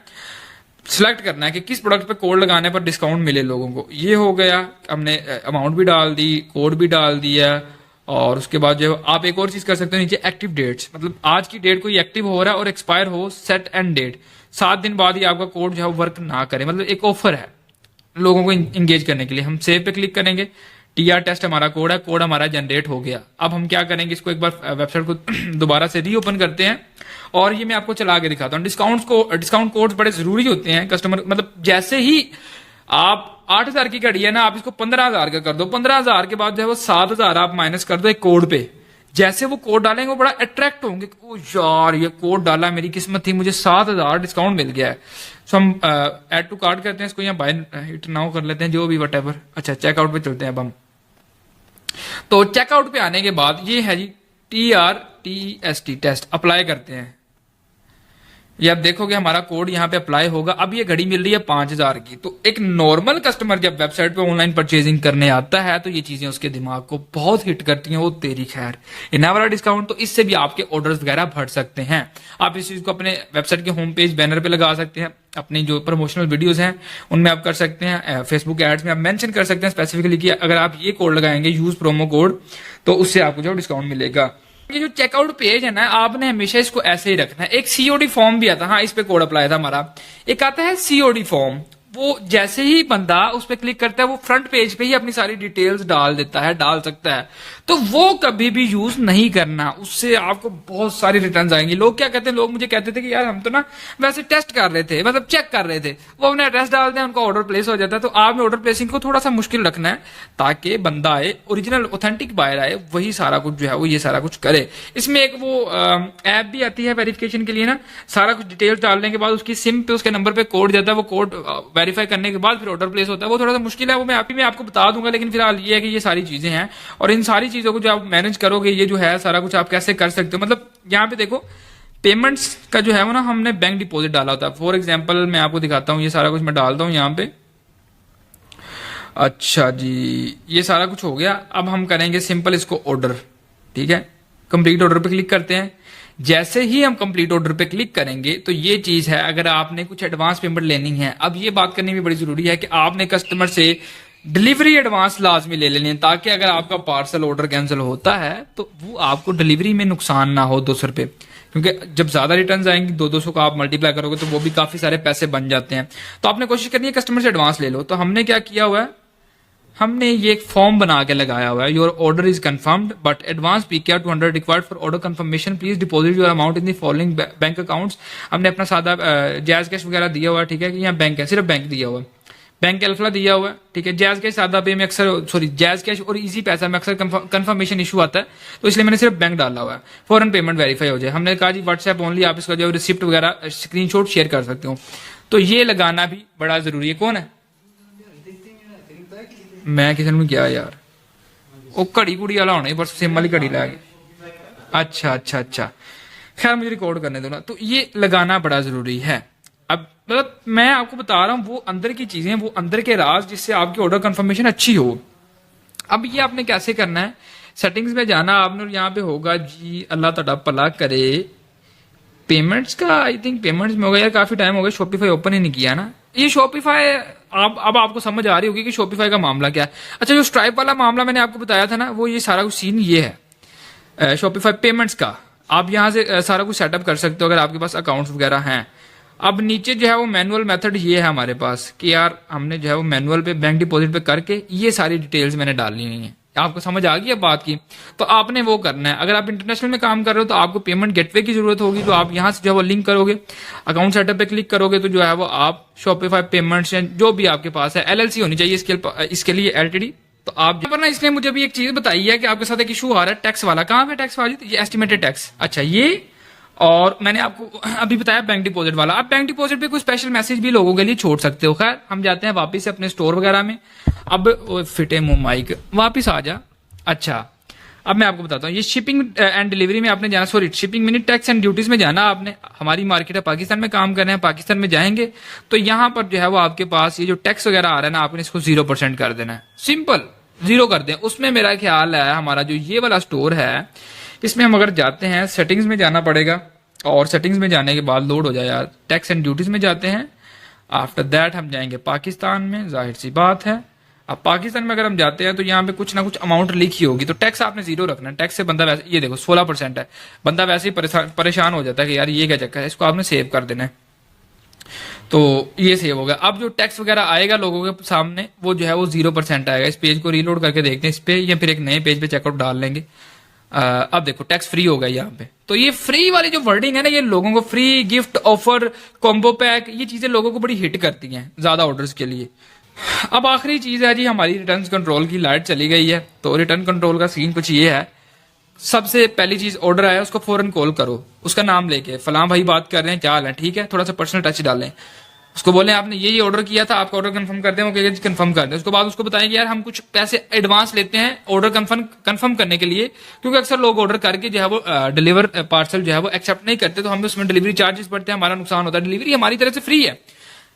सिलेक्ट करना है कि किस प्रोडक्ट पे कोड लगाने पर डिस्काउंट मिले लोगों को। ये हो गया, हमने अमाउंट भी डाल दी, कोड भी डाल दिया। और उसके बाद जो आप एक और चीज कर सकते हो नीचे, एक्टिव डेट्स, मतलब आज की डेट कोई एक्टिव हो रहा है और एक्सपायर हो, सेट एंड डेट, 7 दिन बाद ही आपका कोड जो है वर्क ना करे, मतलब एक ऑफर है लोगों को इंगेज करने के लिए। हम सेव पे क्लिक करेंगे, TR टेस्ट हमारा कोड है, कोड हमारा जनरेट हो गया। अब हम क्या करेंगे, इसको एक बार वेबसाइट को दोबारा से रीओपन करते हैं और ये मैं आपको चला के दिखाता हूँ। डिस्काउंट कोड बड़े जरूरी होते हैं कस्टमर, मतलब जैसे ही आप 8000 की घड़ी है ना, आप इसको 15000 का कर दो, 15000 के बाद जो है वो 7000 आप माइनस कर दो एक कोड पे। जैसे वो कोड डालेंगे वो बड़ा अट्रैक्ट होंगे, ओ यार ये कोड डाला, मेरी किस्मत थी, मुझे 7000 डिस्काउंट मिल गया है। सो हम ऐड टू कार्ट करते हैं इसको, या बाय इट नाउ कर लेते हैं, जो भी वट। अच्छा चेकआउट पे चलते हैं अब हम। तो चेकआउट पे आने के बाद ये है जी TRTEST टेस्ट, अप्लाई करते हैं। ये आप देखोगे हमारा कोड यहाँ पे अप्लाई होगा। अब ये घड़ी मिल रही है 5000 की। तो एक नॉर्मल कस्टमर जब वेबसाइट पे ऑनलाइन परचेजिंग करने आता है तो ये चीजें उसके दिमाग को बहुत हिट करती हैं, वो तेरी खैर इतना वाला डिस्काउंट। तो इससे भी आपके ऑर्डर्स वगैरह बढ़ सकते हैं। आप इस चीज को अपने वेबसाइट के होम पेज बैनर पे लगा सकते हैं, अपनी जो प्रमोशनल वीडियोस हैं उनमें आप कर सकते हैं, फेसबुक एड्स में आप मेंशन कर सकते हैं स्पेसिफिकली कि अगर आप ये कोड लगाएंगे, यूज प्रोमो कोड, तो उससे आपको जो डिस्काउंट मिलेगा। ये जो चेकआउट पेज है ना, आपने हमेशा इसको ऐसे ही रखना है। एक COD फॉर्म भी आता है, हाँ इस पे कोड अप्लाई था हमारा। एक आता है COD फॉर्म, वो जैसे ही बंदा उस पर क्लिक करता है वो फ्रंट पेज पे ही अपनी सारी डिटेल्स डाल देता है, डाल सकता है। तो वो कभी भी यूज नहीं करना, उससे आपको बहुत सारी रिटर्न्स आएंगी। लोग क्या कहते हैं, लोग मुझे कहते थे कि यार हम तो ना वैसे टेस्ट कर रहे थे, मतलब चेक कर रहे थे, वो अपने एड्रेस डालते हैं, उनका ऑर्डर प्लेस हो जाता है। तो आपने ऑर्डर प्लेसिंग को थोड़ा सा मुश्किल रखना है ताकि बंदा आए, ओरिजिनल ऑथेंटिक बायर आए, वही सारा कुछ जो है वो ये सारा कुछ करे। इसमें एक वो ऐप भी आती है वेरिफिकेशन के लिए ना, सारा कुछ डिटेल्स डालने के बाद उसकी सिम पे उसके नंबर पे कोड जाता है, वो कोड वेरीफाई करने के बाद फिर ऑर्डर प्लेस होता है। वो थोड़ा सा मुश्किल है, वो मैं आपको बता दूंगा, लेकिन फिलहाल ये है कि ये सारी चीजें हैं और इन सारी चीजों को जो आप मैनेज करोगे, ये जो है सारा कुछ आप कैसे कर सकते हो। मतलब यहाँ पे देखो पेमेंट्स का जो है वो ना, हमने बैंक डिपॉजिट डाला होता है। फॉर एग्जाम्पल मैं आपको दिखाता हूँ, ये सारा कुछ मैं डालता हूँ यहाँ पे। अच्छा जी, ये सारा कुछ हो गया। अब हम करेंगे सिंपल इसको ऑर्डर, ठीक है, कंप्लीट ऑर्डर पे क्लिक करते हैं। जैसे ही हम कंप्लीट ऑर्डर पे क्लिक करेंगे तो ये चीज है, अगर आपने कुछ एडवांस पेमेंट लेनी है, अब ये बात करनी भी बड़ी जरूरी है कि आपने कस्टमर से डिलीवरी एडवांस लाजमी ले लेनी है, ताकि अगर आपका पार्सल ऑर्डर कैंसिल होता है तो वो आपको डिलीवरी में नुकसान ना हो 200 रुपए, क्योंकि जब ज्यादा रिटर्न आएंगी 200 का आप मल्टीप्लाई करोगे तो वो भी काफी सारे पैसे बन जाते हैं। तो आपने कोशिश करनी है कस्टमर से एडवांस ले लो। तो हमने क्या किया हुआ है, हमने ये एक फॉर्म बना के लगाया हुआ है, your order is confirmed but advance PKR 200 required for order confirmation, please deposit your amount in the following bank accounts. हमने अपना सादा जायज कैश वगैरह दिया हुआ है, ठीक है, कि यहाँ बैंक है, सिर्फ बैंक दिया हुआ है। बैंक अल्फा दिया हुआ है, ठीक है। जैज कैश सादा पे में अक्सर, सॉरी जैज कैश और इजी पैसा में अक्सर कंफर्मेशन इशू आता है, तो इसलिए मैंने सिर्फ बैंक डाला हुआ है, फॉरन पेमेंट वेरीफाई हो जाए। हमने कहा जी व्हाट्सएप ओनली, आप इसका जो रिसिप्ट वगैरह स्क्रीनशॉट शेयर कर सकते हो, तो ये लगाना भी बड़ा जरूरी है। कौन है? मैं किसी ने क्या यार, वो घड़ी कुड़ी वाला होना, बस सिम वाली घड़ी ला गया। अच्छा अच्छा अच्छा, खैर मुझे रिकॉर्ड करने दो ना। तो ये लगाना बड़ा जरूरी है। अब मतलब मैं आपको बता रहा हूं वो अंदर की चीजें, वो अंदर के राज, जिससे आपकी ऑर्डर कंफर्मेशन अच्छी हो। अब ये आपने कैसे करना है, सेटिंग्स में जाना आपने, और यहाँ पे होगा जी अल्लाह ताला भला करे पेमेंट्स का, आई थिंक पेमेंट्स में होगा। यार काफी टाइम हो गया, शॉपिफाई ओपन ही नहीं किया ना। ये शॉपिफाई अब आपको समझ आ रही होगी कि शॉपिफाई का मामला क्या है। अच्छा, जो स्ट्राइप वाला मामला मैंने आपको बताया था ना, वो ये सारा कुछ सीन ये है शॉपिफाई पेमेंट्स का। आप यहाँ से सारा कुछ सेटअप कर सकते हो अगर आपके पास अकाउंट्स वगैरह हैं। अब नीचे जो है वो मैनुअल मेथड ये है हमारे पास कि यार हमने जो है वो मैनुअल पे बैंक डिपॉजिट पे करके ये सारी डिटेल्स मैंने डालनी नहीं है। आपको समझ आ गई है बात की? तो आपने वो करना है। अगर आप इंटरनेशनल में काम कर रहे हो तो आपको पेमेंट गेटवे की जरूरत होगी, तो आप यहाँ से जो है वो लिंक करोगे, अकाउंट सेटअप पे क्लिक करोगे, तो जो है वो आप शॉपिफाई पेमेंट्स जो भी आपके पास है, एलएलसी होनी चाहिए इसके लिए, एलटीडी। तो आप पर ना, इसने मुझे भी एक चीज बताई है कि आपके साथ एक इशू आ रहा है टैक्स वाला। कहाँ पे टैक्स वाली? ये एस्टिमेटेड टैक्स। अच्छा, ये और मैंने आपको अभी बताया बैंक डिपॉजिट वाला। आप बैंक डिपॉजिट पे कोई स्पेशल मैसेज भी लोगों के लिए छोड़ सकते हो। खैर हम जाते हैं वापस से अपने स्टोर वगैरह में। अब फिटे मुंह माइक वापिस आ जा। अच्छा, अब मैं आपको बताता हूँ, ये शिपिंग एंड डिलीवरी में आपने जाना, sorry shipping mini tax and duties में जाना आपने। हमारी मार्केट है पाकिस्तान में काम कर रहे हैं, पाकिस्तान में जाएंगे तो यहाँ पर जो है वो आपके पास ये जो टैक्स वगैरह आ रहा है ना, आपने इसको 0% कर देना है। सिंपल 0 कर दें। उसमें मेरा ख्याल है हमारा जो ये वाला स्टोर है, इसमें हम अगर जाते हैं सेटिंग्स में जाना पड़ेगा, और सेटिंग्स में जाने के बाद लोड हो जाए यार, टैक्स एंड ड्यूटीज में जाते हैं। आफ्टर दैट हम जाएंगे पाकिस्तान में, जाहिर सी बात है। अब पाकिस्तान में अगर हम जाते हैं तो यहाँ पे कुछ ना कुछ अमाउंट लिखी होगी, तो टैक्स आपने 0 रखना है। टैक्स से बंदा वैसे, ये देखो 16% है, बंदा वैसे ही परेशान हो जाता है कि यार ये क्या चक्कर है, इसको आपने सेव कर देना है। तो ये सेव हो गया। अब जो टैक्स वगैरह आएगा लोगों के सामने, वो जो है वो 0% आएगा। इस पेज को रीलोड करके देखते हैं इस पे, या फिर एक नए पेज पे चेकआउट डाल लेंगे। अब देखो टैक्स फ्री होगा यहाँ पे। तो ये फ्री वाली जो वर्डिंग है ना, ये लोगों को free gift offer combo pack, ये चीजें लोगों को बड़ी हिट करती हैं ज्यादा ऑर्डर्स के लिए। अब आखिरी चीज है जी हमारी रिटर्न कंट्रोल की। लाइट चली गई है, तो रिटर्न कंट्रोल का सीन कुछ ये है। सबसे पहली चीज, ऑर्डर आया उसको फौरन कॉल करो, उसका नाम लेके, फलां भाई बात कर रहे हैं, क्या हाल है, ठीक है, थोड़ा सा पर्सनल टच डालें। उसको बोले आपने ये ऑर्डर किया था, आपका ऑर्डर कंफर्म कर दें, वो कहेगा कंफर्म कर दें। उसके बाद उसको बताएं कि यार हम कुछ पैसे एडवांस लेते हैं ऑर्डर कंफर्म करने के लिए, क्योंकि अक्सर लोग ऑर्डर करके जो है वो डिलीवर पार्सल जो है वो एक्सेप्ट नहीं करते, तो हमें उसमें डिलीवरी चार्जेस बढ़ते हैं, हमारा नुकसान होता है। डिलीवरी हमारी तरफ से फ्री है,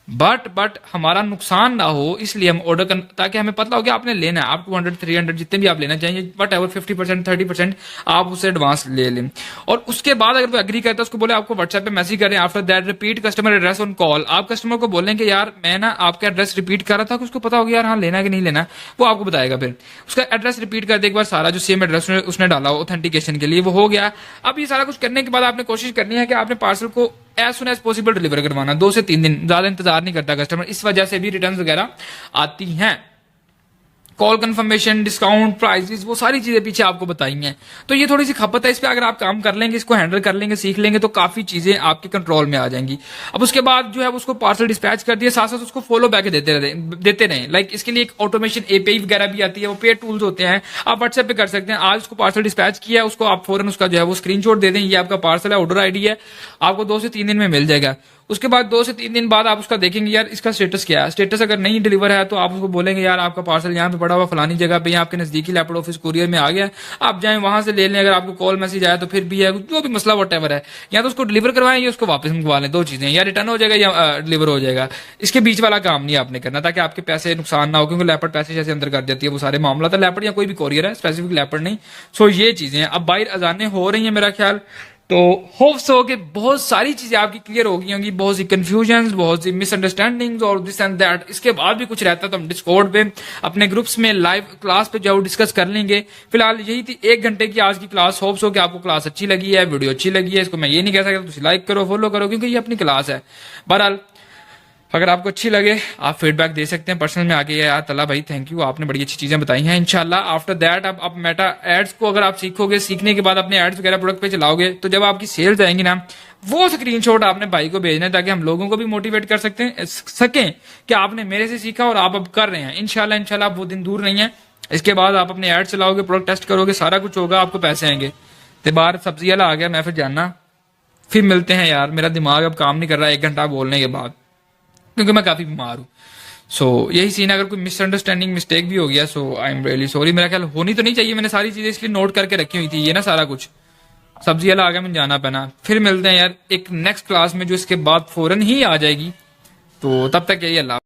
बट हमारा नुकसान ना हो, इसलिए हम ऑर्डर कर, ताकि हमें पता हो कि आपने लेना है, आप 200 300 जितने भी आप लेना चाहिए, बट एवर 50% 30% आप उसे एडवांस ले लें। और उसके बाद अगर वो एग्री करता है, उसको बोले आपको व्हाट्सएप पे मैसेज करें, after that repeat customer address on call. आप कस्टमर को बोलें कि यार मैं ना आपका एड्रेस रिपीट कर रहा था, कि उसको पता होगा यार हाँ लेना है कि नहीं लेना, वो आपको बताएगा। फिर उसका एड्रेस रिपीट कर दे एक बार, सारा जो सेम एड्रेस उसने डाला ऑथेंटिकेशन के लिए, वो हो गया। अब ये सारा कुछ करने के बाद आपने कोशिश करनी है कि आपने पार्सल को as soon as possible deliver करवाना, 2 से 3 दिन, ज्यादा इंतजार नहीं करता कस्टमर। इस वजह से भी रिटर्न वगैरह आती हैं। कॉल कंफर्मेशन, डिस्काउंट, प्राइसेस, वो सारी चीजें पीछे आपको बताई हैं। तो ये थोड़ी सी खपत है, इस पे अगर आप काम कर लेंगे, इसको हैंडल कर लेंगे, सीख लेंगे, तो काफी चीजें आपके कंट्रोल में आ जाएंगी। अब उसके बाद जो है उसको पार्सल डिस्पैच कर दिया, साथ साथ उसको फॉलो बैक देते रहें। लाइक इसके लिए एक ऑटोमेशन एपीआई वगैरह भी आती है, वो पेड टूल्स होते हैं, आप व्हाट्सएप पे कर सकते हैं। आज उसको पार्सल डिस्पैच किया है, उसको आप फौरन उसका जो है वो स्क्रीनशॉट दे दें, ये आपका पार्सल है, ऑर्डर आईडी है, आपको 2 से 3 दिन में मिल जाएगा। उसके बाद 2 से 3 दिन बाद आप उसका देखेंगे यार इसका स्टेटस क्या है। स्टेटस अगर नहीं डिलीवर है तो आप उसको बोलेंगे यार आपका पार्सल यहाँ पे पड़ा हुआ फलानी जगह पे, आपके नजदीकी लैपटॉप ऑफिस कुरियर में आ गया, आप जाएं वहां से ले लें। अगर आपको कॉल मैसेज आया तो फिर भी है, जो भी मसला वटेवर है, या तो उसको डिलीवर करवाएं या उसको वापस मंगवा लें। 2 चीजें, या रिटर्न हो जाएगा या डिलीवर हो जाएगा। इसके बीच वाला काम नहीं आपने करना, ताकि आपके पैसे नुकसान ना हो, क्योंकि लैपटॉप पैसे जैसे अंदर कर देती है वो सारे मामला था। लैपटॉप या कोई भी कोरियर है, स्पेसिफिक लैपटॉप नहीं। सो ये चीजें अब बाहर अजानें हो रही है मेरा ख्याल, तो होप्स हो कि बहुत सारी चीजें आपकी क्लियर हो गई होंगी, बहुत सी कंफ्यूजन, बहुत सी मिसअंडरस्टैंडिंग्स और दिस एंड दैट। इसके बाद भी कुछ रहता तो हम डिस्कॉर्ड पे अपने ग्रुप्स में लाइव क्लास पे जाओ डिस्कस कर लेंगे। फिलहाल यही थी 1 घंटे की आज की क्लास। होप्स हो कि आपको क्लास अच्छी लगी है, वीडियो अच्छी लगी है। इसको मैं ये नहीं कह सकता लाइक करो, फॉलो करो, क्योंकि ये अपनी क्लास है। बहरहाल अगर आपको अच्छी लगे आप फीडबैक दे सकते हैं पर्सनल में आके, यार तला भाई थैंक यू, आपने बड़ी अच्छी चीजें बताई हैं। इंशाल्लाह आफ्टर दैट आप मेटा एड्स को अगर आप सीखोगे, सीखने के बाद अपने एड्स वगैरह प्रोडक्ट पे चलाओगे, तो जब आपकी सेल्स आएंगी ना, वो स्क्रीनशॉट आपने भाई को भेजना है ताकि हम लोगों को भी मोटिवेट कर सकें कि आपने मेरे से सीखा और आप अब कर रहे हैं। इंशाल्लाह वो दिन दूर नहीं है। इसके बाद आप अपने एड चलाओगे, प्रोडक्ट टेस्ट करोगे, सारा कुछ होगा, आपको पैसे आएंगे। तो बाहर सब्जी वाला आ गया, मैं फिर जानना, फिर मिलते हैं यार। मेरा दिमाग अब काम नहीं कर रहा 1 घंटा बोलने के बाद, क्योंकि मैं काफी बीमार हूँ। सो यही सीन है। अगर कोई मिसअंडरस्टैंडिंग मिस्टेक भी हो गया सो आई एम रियली सॉरी। मेरा ख्याल होनी तो नहीं चाहिए, मैंने सारी चीजें इसलिए नोट करके रखी हुई थी, ये ना सारा कुछ सब्जी वाला आ गया, मुझे जाना पैना। फिर मिलते हैं यार एक नेक्स्ट क्लास में जो इसके बाद फौरन ही आ जाएगी। तो तब तक यही अल्लाह।